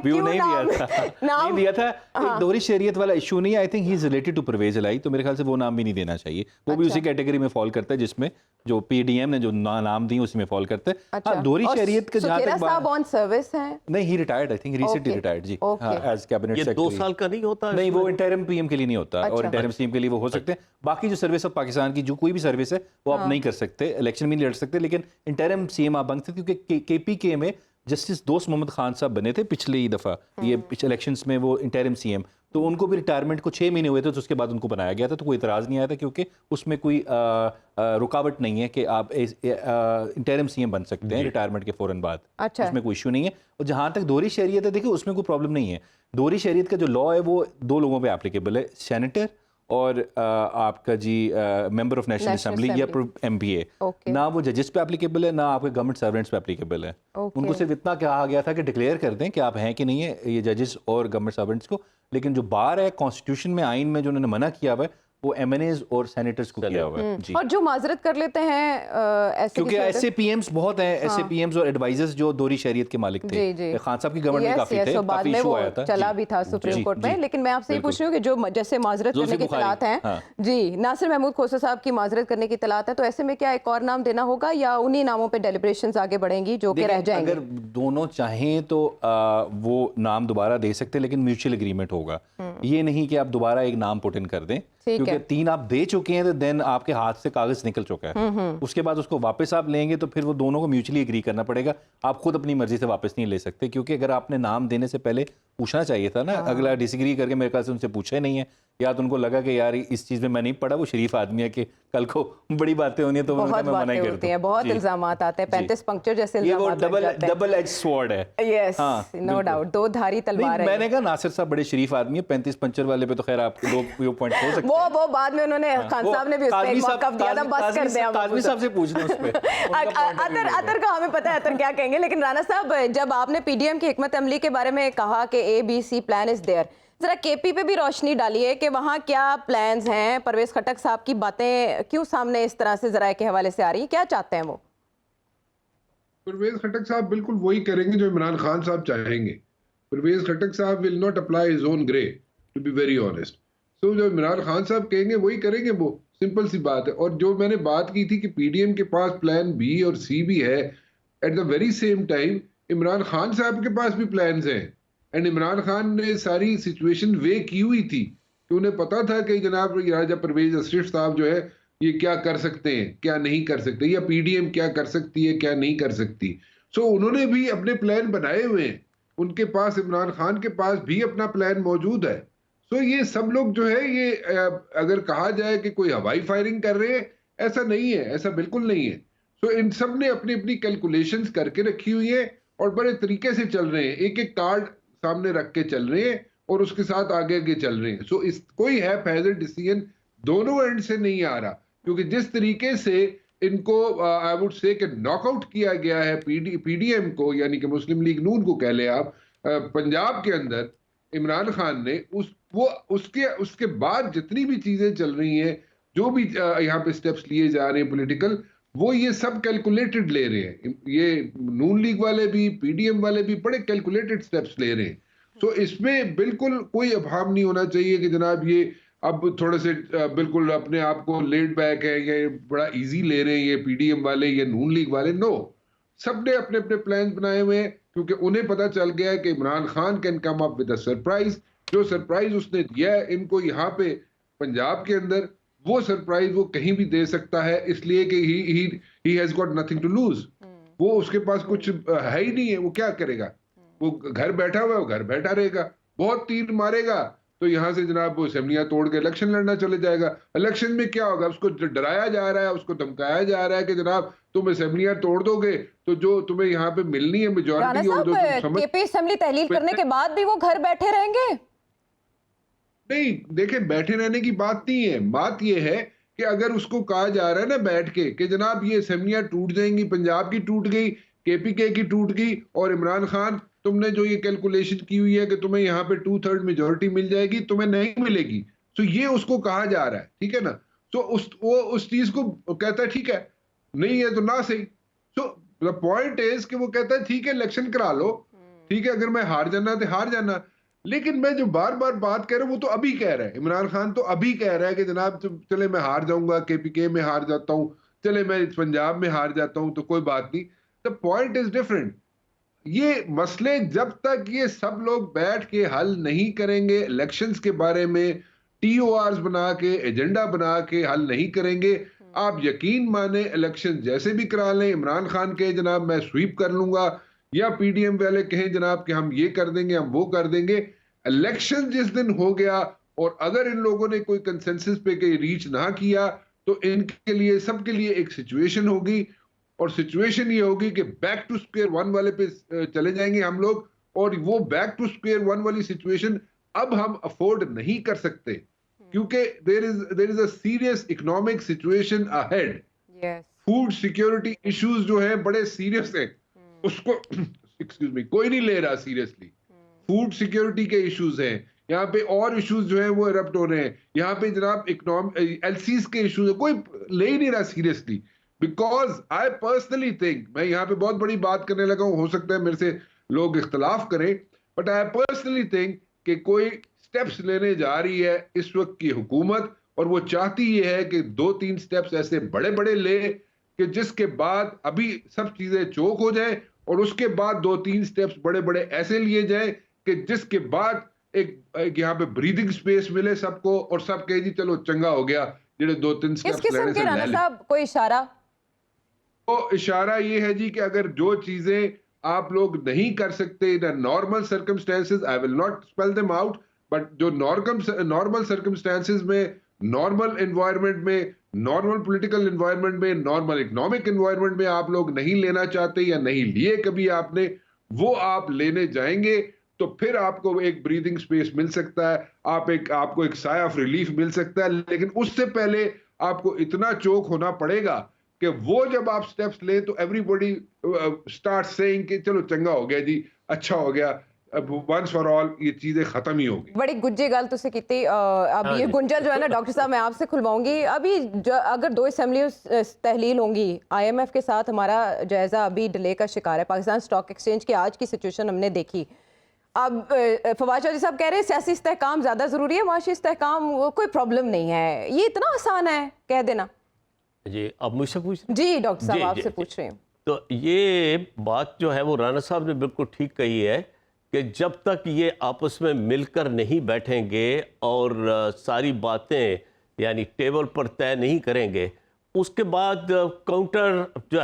व्यू नहीं लिया था। नहीं लिया था। एक दोहरी शहरियत वाला इशू नहीं है। I think he is related to Parvez Elahi, तो मेरे ख्याल से वो नाम भी नहीं देना चाहिए। वो भी उसी कैटेगरी में फॉल करता है जिसमें जो पीडीएम ने जो नाम दी उसी में फॉल करते हैं। हाँ, दोहरी शहरियत का जहां तक
बात ऑन सर्विस है,
नहीं, he retired, I think recently retired जी, एज कैबिनेट सेक्रेटरी।
2 साल का नहीं होता?
नहीं, वो इंटरिम पीएम के लिए नहीं होता, और इंटरिम सीएम के लिए वो हो सकते हैं। बाकी जो सर्विस ऑफ पाकिस्तान की जो कोई भी सर्विस है वो आप नहीं कर सकते, इलेक्शन में नहीं लड़ सकते, लेकिन इंटरिम सीएम आप बन सकते, क्योंकि केपीके में जस्टिस दोस्त मोहम्मद खान साहब बने थे पिछले ही दफ़ा, ये पिछले इलेक्शंस में वो इंटरिम सीएम, तो उनको भी रिटायरमेंट को 6 महीने हुए थे, तो उसके बाद उनको बनाया गया था, तो कोई इतराज़ नहीं आया था, क्योंकि उसमें कोई रुकावट नहीं है कि आप इंटरिम सीएम बन सकते हैं रिटायरमेंट के फ़ौरन बाद। अच्छा। उसमें कोई इशू नहीं है। और जहाँ तक दोहरी शहरियत है, देखिए उसमें कोई प्रॉब्लम नहीं है। दोहरी शहरियत का जो लॉ है वो 2 लोगों पे एप्लीकेबल है, सेनेटर और आपका जी मेंबर ऑफ नेशनल असेंबली या एमपीए। ना वो जजेस पे एप्लीकेबल है, ना आपके गवर्नमेंट सर्वेंट्स पे एप्लीकेबल है। उनको सिर्फ इतना कहा गया था कि डिक्लेयर कर दें कि आप हैं कि नहीं है, ये जजेस और गवर्नमेंट सर्वेंट्स को। लेकिन जो बार है कॉन्स्टिट्यूशन में, आइन में जो उन्होंने मना किया हुआ है, वो एमएनएज और सेनेटर्स को किया हुआ है जी।
और जो माजरत कर लेते हैं
क्योंकि ऐसे पीएम्स बहुत हैं, ऐसे पीएम्स और एडवाइजर्स जो दोहरी शहरियत के मालिक थे। खान साहब की गवर्नमेंट में काफी थे, काफी इशू आया था,
चला भी था सुप्रीम कोर्ट में। लेकिन मैं आपसे ये पूछ रही हूँ कि जो जैसे माजरत करने की इत्तलात हैं जी, नासिर महमूद खोसा साहब की माजरत करने की इत्तलात है, तो ऐसे में क्या एक और नाम देना होगा या उन्हीं नामों पे डेलिब्रेशंस आगे बढ़ेंगी जो कि रह जाएंगे?
अगर दोनों चाहें तो वो नाम दोबारा दे सकते हैं, लेकिन म्यूचुअल एग्रीमेंट होगा। ये नहीं कि आप दोबारा एक नाम पुट इन कर दें, क्योंकि
है।
3 आप दे चुके हैं तो देन आपके हाथ से कागज निकल चुका है। उसके बाद उसको वापस आप लेंगे तो फिर वो दोनों को म्यूचुअली एग्री करना पड़ेगा। आप खुद अपनी मर्जी से वापस नहीं ले सकते, क्योंकि अगर आपने नाम देने से पहले पूछना चाहिए था ना। अगला डिसएग्री करके मेरे ख्याल से उनसे पूछा ही नहीं है, या तो उनको लगा कि यार इस चीज़ में मैं नहीं पढ़ा, वो शरीफ आदमी है कि कल को बड़ी बातें होनी है तो
बहुत
मैं मना ही कर
होती
दूं।
हैं, बहुत
जी।
इल्जामात आते हैं, 35 पंक्चर जैसे
ये वो
इल्जामात लग जाते हैं।
डबल एज स्वॉर्ड है।
यस, नो
बिल्कुल।
डाउट, दो धारी तलवार है।
मैंने कहा नासिर साहब बड़े शरीफ आदमी है, 35 पंचर वाले पे तो खैर आपके दो व्यू पॉइंट हो सकते हैं।
वो बाद में उन्होंने खान साहब ने भी उसका एक मौका दिया था, बस कर दें।
काज़मी साहब से पूछना उस पे।
अतर का हमें पता है अतर क्या कहेंगे, लेकिन राना साहब जब आपने पीडीएम की हिकमत अमली के बारे में कहा कि ABC प्लान इज देयर, जरा केपी पे भी रोशनी डालिए कि वहाँ क्या प्लान्स हैं। परवेज खटक साहब की बातें क्यों सामने इस तरह से जरा के हवाले से आ रही हैं, क्या चाहते हैं वो?
परवेज खटक साहब बिल्कुल वही करेंगे जो इमरान खान साहब चाहेंगे। परवेज खटक साहब will not apply his own grey, to be very honest. So जो इमरान खान साहब कहेंगे वही करेंगे वो, सिंपल सी बात है। और जो मैंने बात की थी कि पीडीएम के पास प्लान B और C भी है, eight the very same time Imran Khan साहब के पास भी प्लान्स हैं। एंड इमरान खान ने सारी सिचुएशन वे की हुई थी कि उन्हें पता था कि जनाब राजा परवेज अशरफ साहब जो है ये क्या कर सकते हैं, क्या नहीं कर सकते, या पीडीएम क्या कर सकती है, क्या नहीं कर सकती। सो उन्होंने भी अपने प्लान बनाए हुए हैं, उनके पास, इमरान खान के पास भी अपना प्लान मौजूद है। सो ये सब लोग जो है ये अगर कहा जाए कि कोई हवाई फायरिंग कर रहे हैं, ऐसा नहीं है, ऐसा बिल्कुल नहीं है। सो इन सब ने अपनी अपनी कैलकुलेशंस करके रखी हुई है और बड़े तरीके से चल रहे हैं, एक एक कार्ड सामने रख के चल रहे हैं और उसके साथ आगे आगे चल रहे हैं। सो इस कोई है हैजर्ड डिसीजन दोनों एंड से नहीं आ रहा, क्योंकि जिस तरीके से इनको आई वुड से कि नॉकआउट किया गया है पीडीएम को, यानी कि मुस्लिम लीग नून को कह ले आप, पंजाब के अंदर इमरान खान ने उसके बाद जितनी भी चीजें चल रही हैं, जो भी यहाँ पे स्टेप्स लिए जा रहे हैं पॉलिटिकल, वो ये सब कैलकुलेटेड ले रहे हैं। ये नून लीग वाले भी, पीडीएम वाले भी बड़े कैलकुलेटेड स्टेप्स ले रहे हैं। तो इसमें बिल्कुल कोई अभाव नहीं होना चाहिए कि जनाब ये अब थोड़े से बिल्कुल अपने आप को लेड बैक है या ये बड़ा इजी ले रहे हैं ये पीडीएम वाले या नून लीग वाले। नो, सबने अपने अपने प्लान बनाए हुए हैं, क्योंकि उन्हें पता चल गया है कि Imran Khan can come up with a surprise. जो सरप्राइज उसने दिया है इनको यहाँ पे पंजाब के अंदर, वो सरप्राइज वो कहीं भी दे सकता है, इसलिए कि he has got nothing to lose. वो उसके पास कुछ है ही नहीं है, वो क्या करेगा? वो घर बैठा हुआ है, वो घर बैठा रहेगा। बहुत तीर मारेगा तो यहाँ से जनाब वो असेंबलियां तोड़ के इलेक्शन लड़ना चले जाएगा। इलेक्शन में क्या होगा? उसको डराया जा रहा है, उसको धमकाया जा रहा है कि जनाब तुम असेंबलियां तोड़ दोगे तो जो तुम्हें यहाँ पे मिलनी है मेजॉरिटी, और जो तुम
केपी असेंबली तहलील करने के बाद भी वो घर बैठे रहेंगे?
नहीं, देखें, बैठे रहने की बात नहीं है। बात यह है कि अगर उसको कहा जा रहा है ना बैठ के कि जनाब ये असेंबलियां टूट जाएंगी, पंजाब की टूट गई, केपीके की टूट गई, और इमरान खान तुमने जो ये कैलकुलेशन की हुई है कि तुम्हें यहाँ पे 2/3 मेजॉरिटी मिल जाएगी, तुम्हें नहीं मिलेगी। तो ये उसको कहा जा रहा है, ठीक है ना? तो वो उस चीज को कहता है ठीक है, नहीं है तो ना सही। सो द पॉइंट इज कि वो कहता है ठीक है इलेक्शन करा लो, ठीक है, अगर मैं हार जाना तो हार जाना। लेकिन मैं जो बार बार बात कह रहा हूं वो तो अभी कह रहा है, इमरान खान तो अभी कह रहा है कि जनाब चले मैं हार जाऊंगा, केपीके में हार जाता हूं, चले मैं पंजाब में हार जाता हूं तो कोई बात नहीं। The point is different. ये मसले जब तक ये सब लोग बैठ के हल नहीं करेंगे, इलेक्शंस के बारे में TORs बना के, एजेंडा बना के हल नहीं करेंगे, आप यकीन माने इलेक्शन जैसे भी करा लें, इमरान खान कहे जनाब मैं स्वीप कर लूंगा, या पीडीएम वाले कहें जनाब कि हम ये कर देंगे, हम वो कर देंगे, इलेक्शन जिस दिन हो गया और अगर इन लोगों ने कोई कंसेंसस पे कहीं रीच ना किया तो इनके लिए, सबके लिए एक सिचुएशन होगी, और सिचुएशन ये होगी कि बैक टू स्क्वायर वन वाले पे चले जाएंगे हम लोग, और वो बैक टू स्क्वायर वन वाली सिचुएशन अब हम अफोर्ड नहीं कर सकते, क्योंकि there is a serious economic situation ahead. Food security issues जो है बड़े सीरियस है, उसको एक्सक्यूज मी कोई नहीं ले रहा सीरियसली। फूड सिक्योरिटी के इश्यूज हैं यहाँ पे, और इश्यूज जो है वो इरप्ट हो रहे हैं यहाँ पे जनाब, इकोनॉमिक LCs के इश्यूज है, कोई ले ही नहीं रहा seriously. Because I personally think, मैं यहाँ पे बहुत बड़ी बात करने लगा हूँ, हो सकता है मेरे से लोग इख्तलाफ करें, बट आई पर्सनली थिंक कि कोई स्टेप्स लेने जा रही है इस वक्त की हुकूमत, और वो चाहती ये है कि 2-3 स्टेप्स ऐसे बड़े बड़े ले कि जिसके बाद अभी सब चीजें चौक हो जाए, और उसके बाद 2-3 स्टेप्स बड़े बड़े ऐसे लिए जाए कि जिसके बाद एक यहाँ पे ब्रीदिंग स्पेस मिले सबको, और सब कहे जी चलो चंगा हो गया जेडे 2-3
किस
स्टेप्स
किस्म
लेने
के
से
राणा
ले ले।
साहब कोई इशारा?
तो इशारा ये है जी कि अगर जो चीजें आप लोग नहीं कर सकते in normal circumstances, I will not spell them out, but जो नॉर्मल सर्कमस्टेंसेस में, नॉर्मल एनवायरनमेंट में, नॉर्मल पॉलिटिकल एनवायरनमेंट में, नॉर्मल इकोनॉमिक एनवायरनमेंट में आप लोग नहीं लेना चाहते या नहीं लिए कभी आपने, वो आप लेने जाएंगे तो फिर आपको एक ब्रीदिंग स्पेस मिल सकता है, आपको एक साया ऑफ रिलीफ मिल सकता है। लेकिन उससे पहले आपको इतना चोक होना पड़ेगा कि वो जब आप स्टेप्स लें तो एवरीबॉडी स्टार्ट सेइंग कि चलो चंगा हो गया जी, अच्छा हो गया, अब वंस फॉर ऑल ये चीजें खत्म ही होगी।
बड़ी गुज्जी गल तुसी कीती। अब
हाँ
ये
जी।
गुंजल जो है ना डॉक्टर साहब मैं आपसे खुलवाऊंगी। अभी अगर 2 असेंबली तहलील होंगी, IMF के साथ हमारा जायजा अभी डिले का शिकार है। पाकिस्तान स्टॉक एक्सचेंज की आज की सिचुएशन हमने देखी। अब फवाद चौधरी साहब कह रहे हैं सियासी इस्तेहकाम ज़्यादा ज़रूरी है, माशी इस्तेहकाम कोई प्रॉब्लम नहीं है। ये इतना आसान है कह देना?
जी अब मुझसे पूछ
जी डॉक्टर साहब
जी,
आपसे
जी,
पूछ रही हूँ।
तो ये बात जो है वो राणा साहब ने बिल्कुल ठीक कही है कि जब तक ये आपस में मिलकर नहीं बैठेंगे और सारी बातें यानी टेबल पर तय नहीं करेंगे, उसके बाद काउंटर जो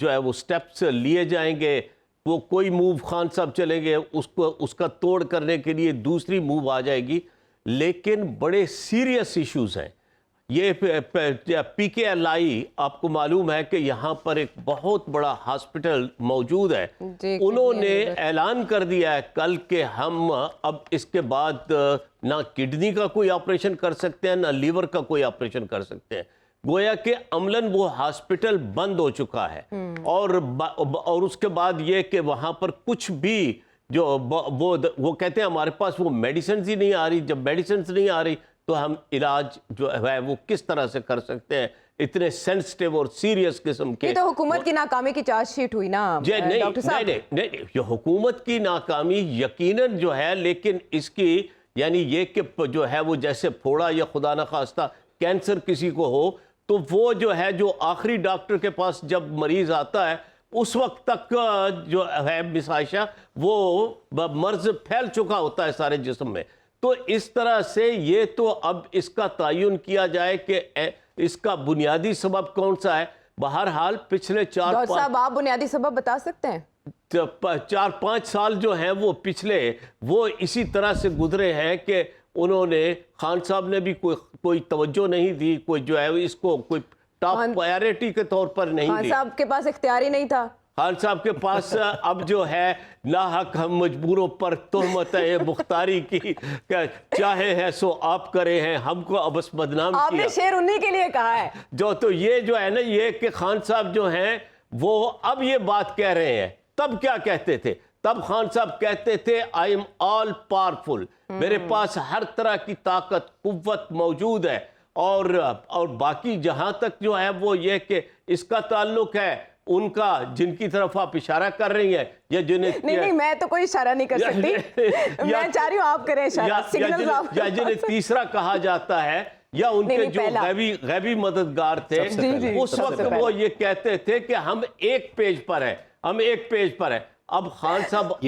है वो स्टेप्स लिए जाएंगे। वो कोई मूव खान साहब चलेंगे, उसका तोड़ करने के लिए दूसरी मूव आ जाएगी। लेकिन बड़े सीरियस इश्यूज हैं ये। PKLI आपको मालूम है कि यहाँ पर एक बहुत बड़ा हॉस्पिटल मौजूद है। उन्होंने ऐलान कर दिया है कल के हम अब इसके बाद ना किडनी का कोई ऑपरेशन कर सकते हैं ना लीवर का कोई ऑपरेशन कर सकते हैं। गोया कि अमलन वो हॉस्पिटल बंद हो चुका है। और उसके बाद ये कि वहाँ पर कुछ भी जो वो कहते हैं हमारे पास वो मेडिसिन ही नहीं आ रही। जब मेडिसिन नहीं आ रही तो हम इलाज जो है वो किस तरह से कर सकते हैं इतने सेंसिटिव और सीरियस किस्म के।
ये तो हुकूमत की नाकामी की चार्जशीट हुई ना डॉक्टर साहब?
नहीं, जो हुकूमत की नाकामी यकीनन जो है, लेकिन इसकी यानी ये कि जो है वो जैसे फोड़ा या खुदा न खास्ता कैंसर किसी को हो तो वो जो है जो आखिरी डॉक्टर के पास जब मरीज आता है उस वक्त तक जो है मिसाइशा वो मर्ज फैल चुका होता है सारे जिस्म में। तो इस तरह से ये तो अब इसका तयन किया जाए कि इसका बुनियादी सबब कौन सा है। बहरहाल पिछले 4-5
साहब आप बुनियादी सबब बता सकते हैं?
4-5 साल जो हैं वो पिछले वो इसी तरह से गुजरे हैं कि उन्होंने खान साहब ने भी कोई तवज्जो नहीं दी, कोई जो है इसको कोई टॉप प्रायोरिटी के तौर पर नहीं दी।
खान साहब के पास इख्तियार ही नहीं था।
खान साहब के पास अब जो है नाहक हम मजबूरों पर तोहमत है मुख्तारी की, चाहे है सो आप करे हैं हमको अब बस बदनाम किया।
आपने शेर उन्हीं के लिए कहा है
तो ये जो है ना ये कि खान साहब जो हैं वो अब ये बात कह रहे हैं। तब क्या कहते थे? तब खान साहब कहते थे आई एम ऑल पावरफुल, मेरे पास हर तरह की ताकत कुव्वत मौजूद है। और बाकी जहां तक जो है वो ये कि इसका ताल्लुक है उनका जिनकी तरफ आप इशारा कर रही हैं या जिन्हें
नहीं मैं तो कोई इशारा नहीं कर सकती मैं चाह रही हूँ आप करें इशारा।
या जिन्हें तीसरा कहा जाता है या उनके जो गैबी मददगार थे उस वक्त वो ये कहते थे कि हम एक पेज पर है, हम एक पेज पर है। अब खान साहब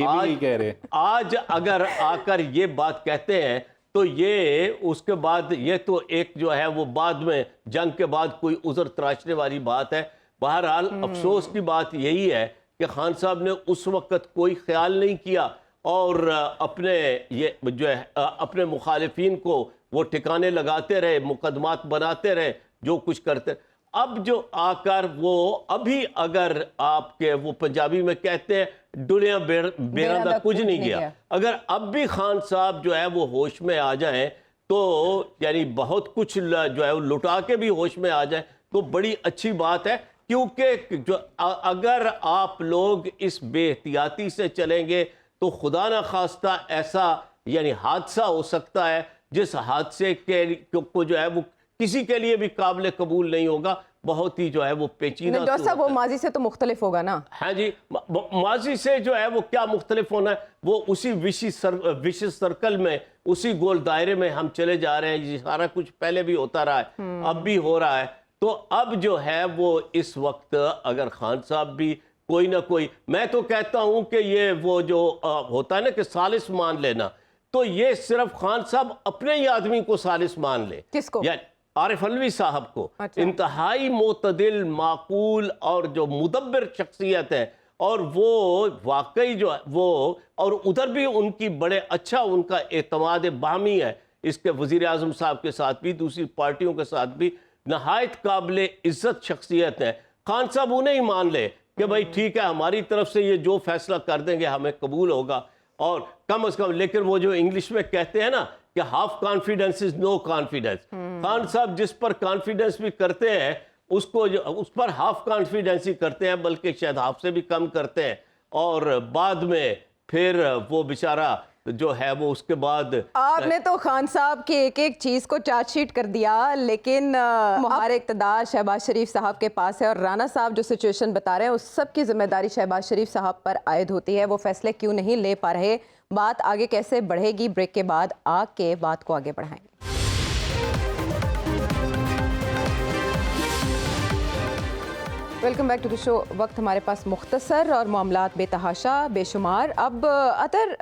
आज अगर आकर ये बात कहते हैं तो ये उसके बाद ये तो एक जो है वो बाद में जंग के बाद कोई उज़र तराशने वाली बात है। बहरहाल अफसोस की बात यही है कि खान साहब ने उस वक्त कोई ख्याल नहीं किया और अपने ये जो है अपने मुखालिफिन को वो ठिकाने लगाते रहे, मुकदमात बनाते रहे, जो कुछ करते। अब जो आकर वो अभी अगर आपके वो पंजाबी में कहते हैं दुनिया बेरादा कुछ नहीं गया, अगर अब भी खान साहब जो है वो होश में आ जाएं तो यानी बहुत कुछ जो है वो लुटा के भी होश में आ जाए तो बड़ी अच्छी बात है। क्योंकि जो अगर आप लोग इस बेहतियाती से चलेंगे तो खुदा ना खास्ता ऐसा यानी हादसा हो सकता है जिस हादसे को जो है वो किसी के लिए भी काबिल कबूल नहीं होगा। बहुत ही जो है वो पेचीदा।
डॉक्टर साहब वो माजी से तो मुख्तलिफ होगा ना?
हाँ जी, माजी से जो है वो क्या मुख्तलिफ होना है, वो उसी विशिष्ट सर्कल में उसी गोल दायरे में हम चले जा रहे हैं। ये सारा कुछ पहले भी होता रहा है, अब भी हो रहा है। तो अब जो है वो इस वक्त अगर खान साहब भी कोई ना कोई, मैं तो कहता हूं कि ये वो जो होता है ना कि सालिस मान लेना तो ये सिर्फ खान साहब अपने ही आदमी को सालिस मान ले।
किसको?
या आरिफ अलवी साहब को।
अच्छा।
इंतहाई मोतदिल, माकूल और जो मुदब्बिर शख्सियत है, और वो वाकई जो वो, और उधर भी उनकी बड़े अच्छा उनका एतमाद बामी है, इसके वजीर आजम साहब के साथ भी, दूसरी पार्टियों के साथ भी नहायत काबिल इज्जत शख्सियत है। खान साहब उन्हें ही मान ले कि भाई ठीक है, हमारी तरफ से ये जो फैसला कर देंगे हमें कबूल होगा, और कम से कम। लेकिन वो जो इंग्लिश में कहते हैं ना कि half confidence is no confidence, Khan साहब जिस पर कॉन्फिडेंस भी करते हैं उसको उस पर हाफ कॉन्फिडेंस ही करते हैं, बल्कि शायद हाफ से भी कम करते हैं, और बाद में फिर वो बेचारा जो है वो उसके बाद।
आपने तो खान साहब की एक एक चीज़ को चार्जशीट कर दिया, लेकिन हमारे इक़्तिदार शहबाज शरीफ साहब के पास है, और राना साहब जो सिचुएशन बता रहे हैं उस सब की जिम्मेदारी शहबाज शरीफ साहब पर आयद होती है। वो फैसले क्यों नहीं ले पा रहे? बात आगे कैसे बढ़ेगी? ब्रेक के बाद आके बात को आगे बढ़ाएंगे। Welcome back to the show. वक्त हमारे पास मुख्तसर और मामलात बेतहाशा बेशुमार। अब अतर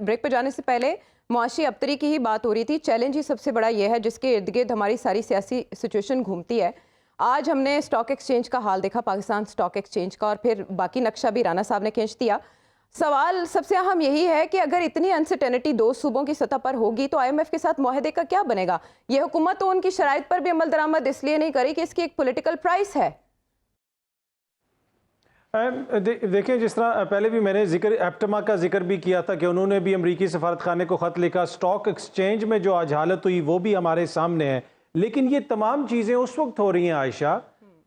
ब्रेक पे जाने से पहले मुआशी अबतरी की ही बात हो रही थी। चैलेंज ही सबसे बड़ा ये है जिसके इर्द गिर्द हमारी सारी सियासी सिचुएशन घूमती है। आज हमने स्टॉक एक्सचेंज का हाल देखा, पाकिस्तान स्टॉक एक्सचेंज का, और फिर बाकी नक्शा भी राना साहब ने खींच दिया। सवाल सबसे अहम यही है कि अगर इतनी अनसर्टेनिटी दो सूबों की सतह पर होगी तो IMF के साथ मुआहदे का क्या बनेगा? ये हुकूमत तो उनकी शराइत पर भी अमल दरामद इसलिए नहीं करी कि इसकी एक पॉलिटिकल प्राइस है।
देखिए, जिस तरह पहले भी मैंने एप्टमा का जिक्र भी किया था कि उन्होंने भी अमरीकी सफारत खाने को ख़त लिखा। स्टॉक एक्सचेंज में जो आज हालत हुई वो भी हमारे सामने है। लेकिन ये तमाम चीज़ें उस वक्त हो रही हैं आयशा,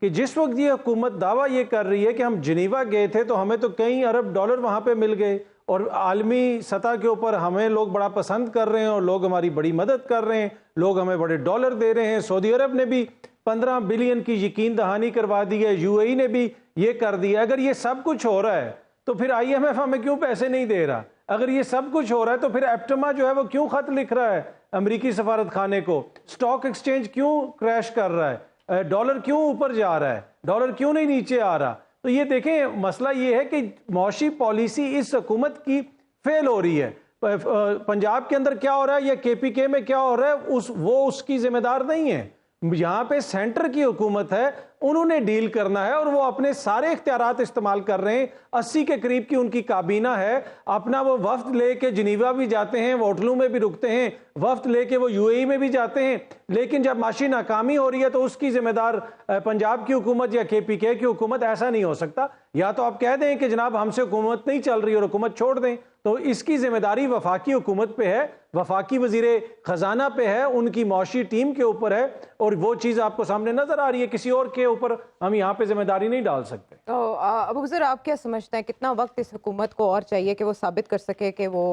कि जिस वक्त ये हुकूमत दावा ये कर रही है कि हम जिनीवा गए थे तो हमें तो कई अरब डॉलर वहाँ पे मिल गए, और आलमी सतह के ऊपर हमें लोग बड़ा पसंद कर रहे हैं और लोग हमारी बड़ी मदद कर रहे हैं, लोग हमें बड़े डॉलर दे रहे हैं। सऊदी अरब ने भी 15 बिलियन की यकीन दहानी करवा दी है, UAE ने भी ये कर दिया। अगर ये सब कुछ हो रहा है तो फिर IMF हमें क्यों पैसे नहीं दे रहा? अगर ये सब कुछ हो रहा है तो फिर एप्टमा जो है वो क्यों खत लिख रहा है अमरीकी सफारत खाने को? स्टॉक एक्सचेंज क्यों क्रैश कर रहा है? डॉलर क्यों ऊपर जा रहा है? डॉलर क्यों नहीं नीचे आ रहा? तो ये देखें, मसला ये है कि मौशी पॉलिसी इस हुकूमत की फेल हो रही है। पंजाब के अंदर क्या हो रहा है या KPK में क्या हो रहा है वो उसकी जिम्मेदार नहीं है। यहाँ पे सेंटर की हुकूमत है, उन्होंने डील करना है, और वो अपने सारे इख्तियारात इस्तेमाल कर रहे हैं। 80 के करीब की उनकी काबीना है। अपना वो वफ्द लेके जिनीवा भी जाते हैं, होटलों में भी रुकते हैं, वफ्द लेके वो UAE में भी जाते हैं। लेकिन जब माशी नाकामी हो रही है तो उसकी जिम्मेदार पंजाब की हुकूमत या KPK की हुकूमत, ऐसा नहीं हो सकता। या तो आप कह दें कि जनाब हमसे हुकूमत नहीं चल रही और हुकूमत छोड़ दें, तो इसकी जिम्मेदारी वफाकी हुकूमत पे है, वफाकी वजीर खजाना पे है, उनकी मौशी टीम के ऊपर है, और वो चीज़ आपको सामने नजर आ रही है। किसी और के ऊपर हम यहाँ पे जिम्मेदारी नहीं डाल सकते।
तो अबू गुज़र, आप क्या समझते हैं कितना वक्त इस हुकूमत को और चाहिए कि वो साबित कर सके कि वो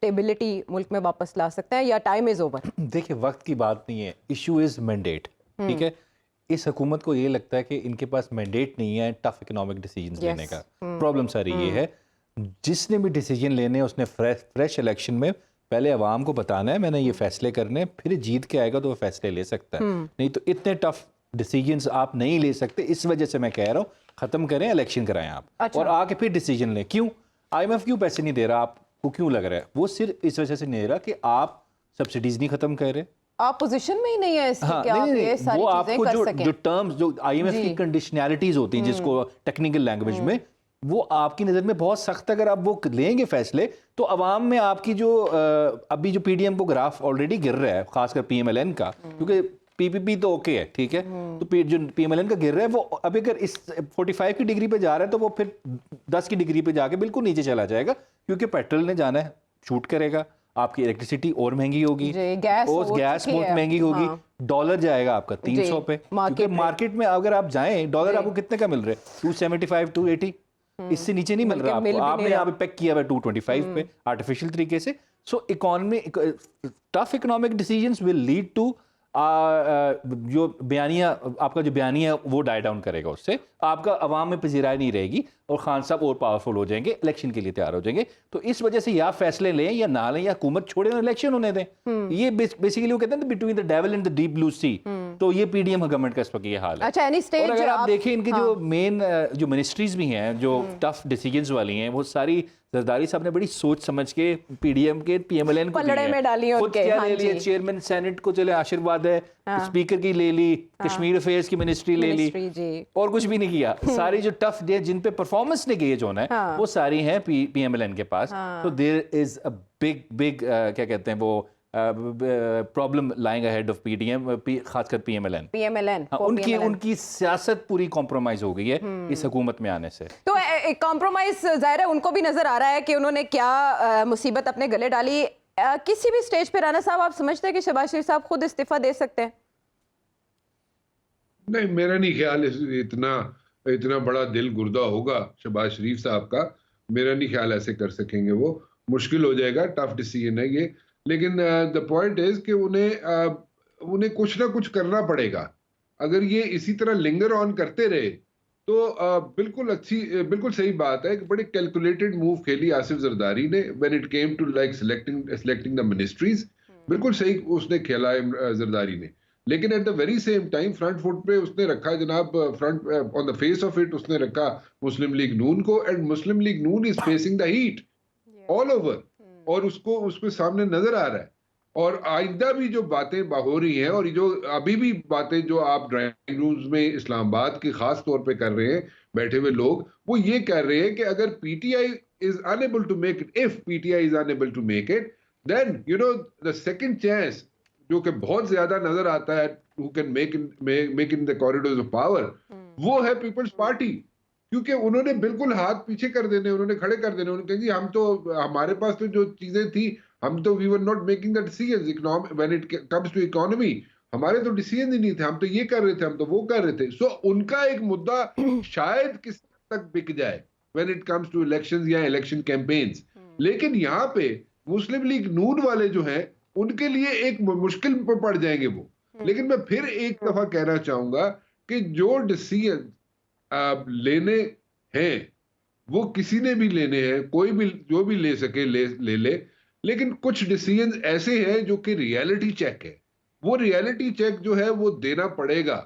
स्टेबिलिटी मुल्क में वापस ला सकते हैं, या टाइम इज़ ओवर?
देखिए, वक्त की बात नहीं है, इशू इज़ मैंडेट। ठीक है, इस हुकूमत को ये लगता है कि इनके पास मैंडेट नहीं है टफ इकोनॉमिक डिसीजंस लेने का। प्रॉब्लम सारी ये है, जिसने भी डिसीजन लेने हैं उसने फ्रेश इलेक्शन में पहले अवाम को बताना है मैंने ये फैसले करने, फिर जीत के आएगा तो वो फैसले ले सकता है। नहीं तो इतने टफ डिसीजंस आप नहीं ले सकते। इस वजह से मैं कह रहा हूँ ख़त्म करें, इलेक्शन कराएं आप। अच्छा। और आके फिर डिसीजन लें। क्यों IMF क्यों पैसे नहीं दे रहा आपको? क्यों लग रहा है? वो सिर्फ इस वजह से नहीं दे रहा कि आप सब्सिडीज नहीं ख़त्म कर रहे,
आप पोजीशन में ही नहीं है इसकी।
हाँ,
कि आप ये सारी
वो
चीजें
आपको
कर सकें।
जो टर्म्स जो IMF की कंडीशनैलिटीज होती हैं, जिसको टेक्निकल लैंग्वेज में, वो आपकी नज़र में बहुत सख्त। अगर आप वो लेंगे फैसले तो अवाम में आपकी जो अभी जो PDM को ग्राफ ऑलरेडी गिर रहा है, खासकर PMLN का, क्योंकि PPP तो ओके है, ठीक है, तो जो PMLN का गिर रहा है वो अभी अगर इस 45 की डिग्री पे जा रहा है तो वो फिर 10 की डिग्री पे जाके बिल्कुल नीचे चला जाएगा, क्योंकि पेट्रोल ने जाना है, शूट करेगा, आपकी इलेक्ट्रिसिटी और महंगी होगी, गैस बहुत महंगी होगी, डॉलर जाएगा आपका 300 पे, क्योंकि मार्केट में अगर आप जाएं डॉलर आपको कितने का मिल रहा है? 275 280, इससे नीचे नहीं मिल रहा आपको। आपने यहाँ पे पैक किया हुआ 225 पे आर्टिफिशियल तरीके से। So economy, tough economic decisions will lead to जो बयानिया, आपका जो बयानिया वो डाई डाउन करेगा, उससे आपका अवाम में पजीराई नहीं रहेगी और खान साहब और पावरफुल हो जाएंगे, इलेक्शन के लिए तैयार हो जाएंगे। तो इस वजह से या फैसले लें या ना लें, या हुकूमत छोड़े और इलेक्शन होने दें। ये बेसिकली वो कहते हैं between the devil and the deep blue sea. तो ये पीडीएम गवर्नमेंट का इस वक्त ये हाल है।
अच्छा, एनी स्टेज
और अगर आप देखें इनकी जो मेन जो मिनिस्ट्रीज भी हैं जो टफ डिसीजंस वाली हैं, वो सारी जरदारी साहब ने बड़ी सोच समझ के पीडीएम के पीएमएलएन को
पलड़े में डाली है
खुद
उनके।
क्या ले लिए, चेयरमैन सेनेट को चले आशीर्वाद है, स्पीकर की ले ली, कश्मीर अफेयर्स की मिनिस्ट्री ले ली, और कुछ भी नहीं किया। सारी जो टफ डे जिन पे परफॉर्मेंस ने की जो है वो सारी हैं पीएमएलएन के पास। तो देयर इज अ बिग क्या कहते हैं वो problem lying ahead of PDM, खासकर पीएमएलएन। उनकी सियासत पूरी कॉम्प्रोमाइज हो गई है इस हुकूमत में आने से।
तो एक कॉम्प्रोमाइज जाहिर है उनको भी नजर आ रहा है कि उन्होंने क्या मुसीबत अपने गले डाली। किसी भी स्टेज पे राना साहब आप समझते हैं कि शहबाज शरीफ साहब खुद इस्तीफा दे सकते हैं?
नहीं, मेरा नहीं ख्याल इतना बड़ा दिल गुर्दा होगा शहबाज शरीफ साहब का। मेरा नहीं ख्याल ऐसे कर सकेंगे, वो मुश्किल हो जाएगा, टफ डिसीजन है ये। लेकिन द पॉइंट इज कि उन्हें कुछ ना कुछ करना पड़ेगा। अगर ये इसी तरह लिंगर ऑन करते रहे तो बिल्कुल सही बात है कि बड़ी कैलकुलेटेड मूव खेली आसिफ जरदारी ने when it came to like selecting the ministries. बिल्कुल सही उसने खेला है जरदारी ने। लेकिन at the very same time front foot पे उसने रखा जनाब, front on the face of it उसने रखा मुस्लिम लीग नून को, and Muslim League Noon is facing the heat all over, और उसको सामने नजर आ रहा है। और आइंदा भी जो बातें हो रही हैं, और जो अभी भी बातें जो आप ड्राइंग रूम्स में इस्लामाबाद के खास तौर पे कर रहे हैं बैठे हुए लोग, वो ये कह रहे हैं कि अगर PTI is unable to make it, if PTI is unable to make it, then you know the second chance जो कि बहुत ज्यादा नजर आता है who can make in the corridors of power, वो है पीपल्स पार्टी। क्योंकि उन्होंने बिल्कुल हाथ पीछे कर देने, उन्होंने खड़े कर देने। उन्होंने कहा जी हम तो, हमारे पास तो जो चीजें थी, हम तो we were not making the decisions when it comes to economy, हमारे तो डिसीजन ही नहीं थे, हम तो ये कर रहे थे, हम तो वो कर रहे थे। सो उनका एक मुद्दा शायद किस तक बिक जाए when it comes to elections या इलेक्शन कैंपेन्स। लेकिन यहाँ पे मुस्लिम लीग नून वाले जो हैं उनके लिए एक मुश्किल पर पड़ जाएंगे वो। लेकिन मैं फिर एक दफा कहना चाहूंगा कि जो डिसीजन लेने हैं वो किसी ने भी लेने हैं, कोई भी जो भी ले सके ले। लेकिन कुछ डिसीजन ऐसे हैं जो कि रियलिटी चेक है। वो रियलिटी चेक जो है वो देना पड़ेगा,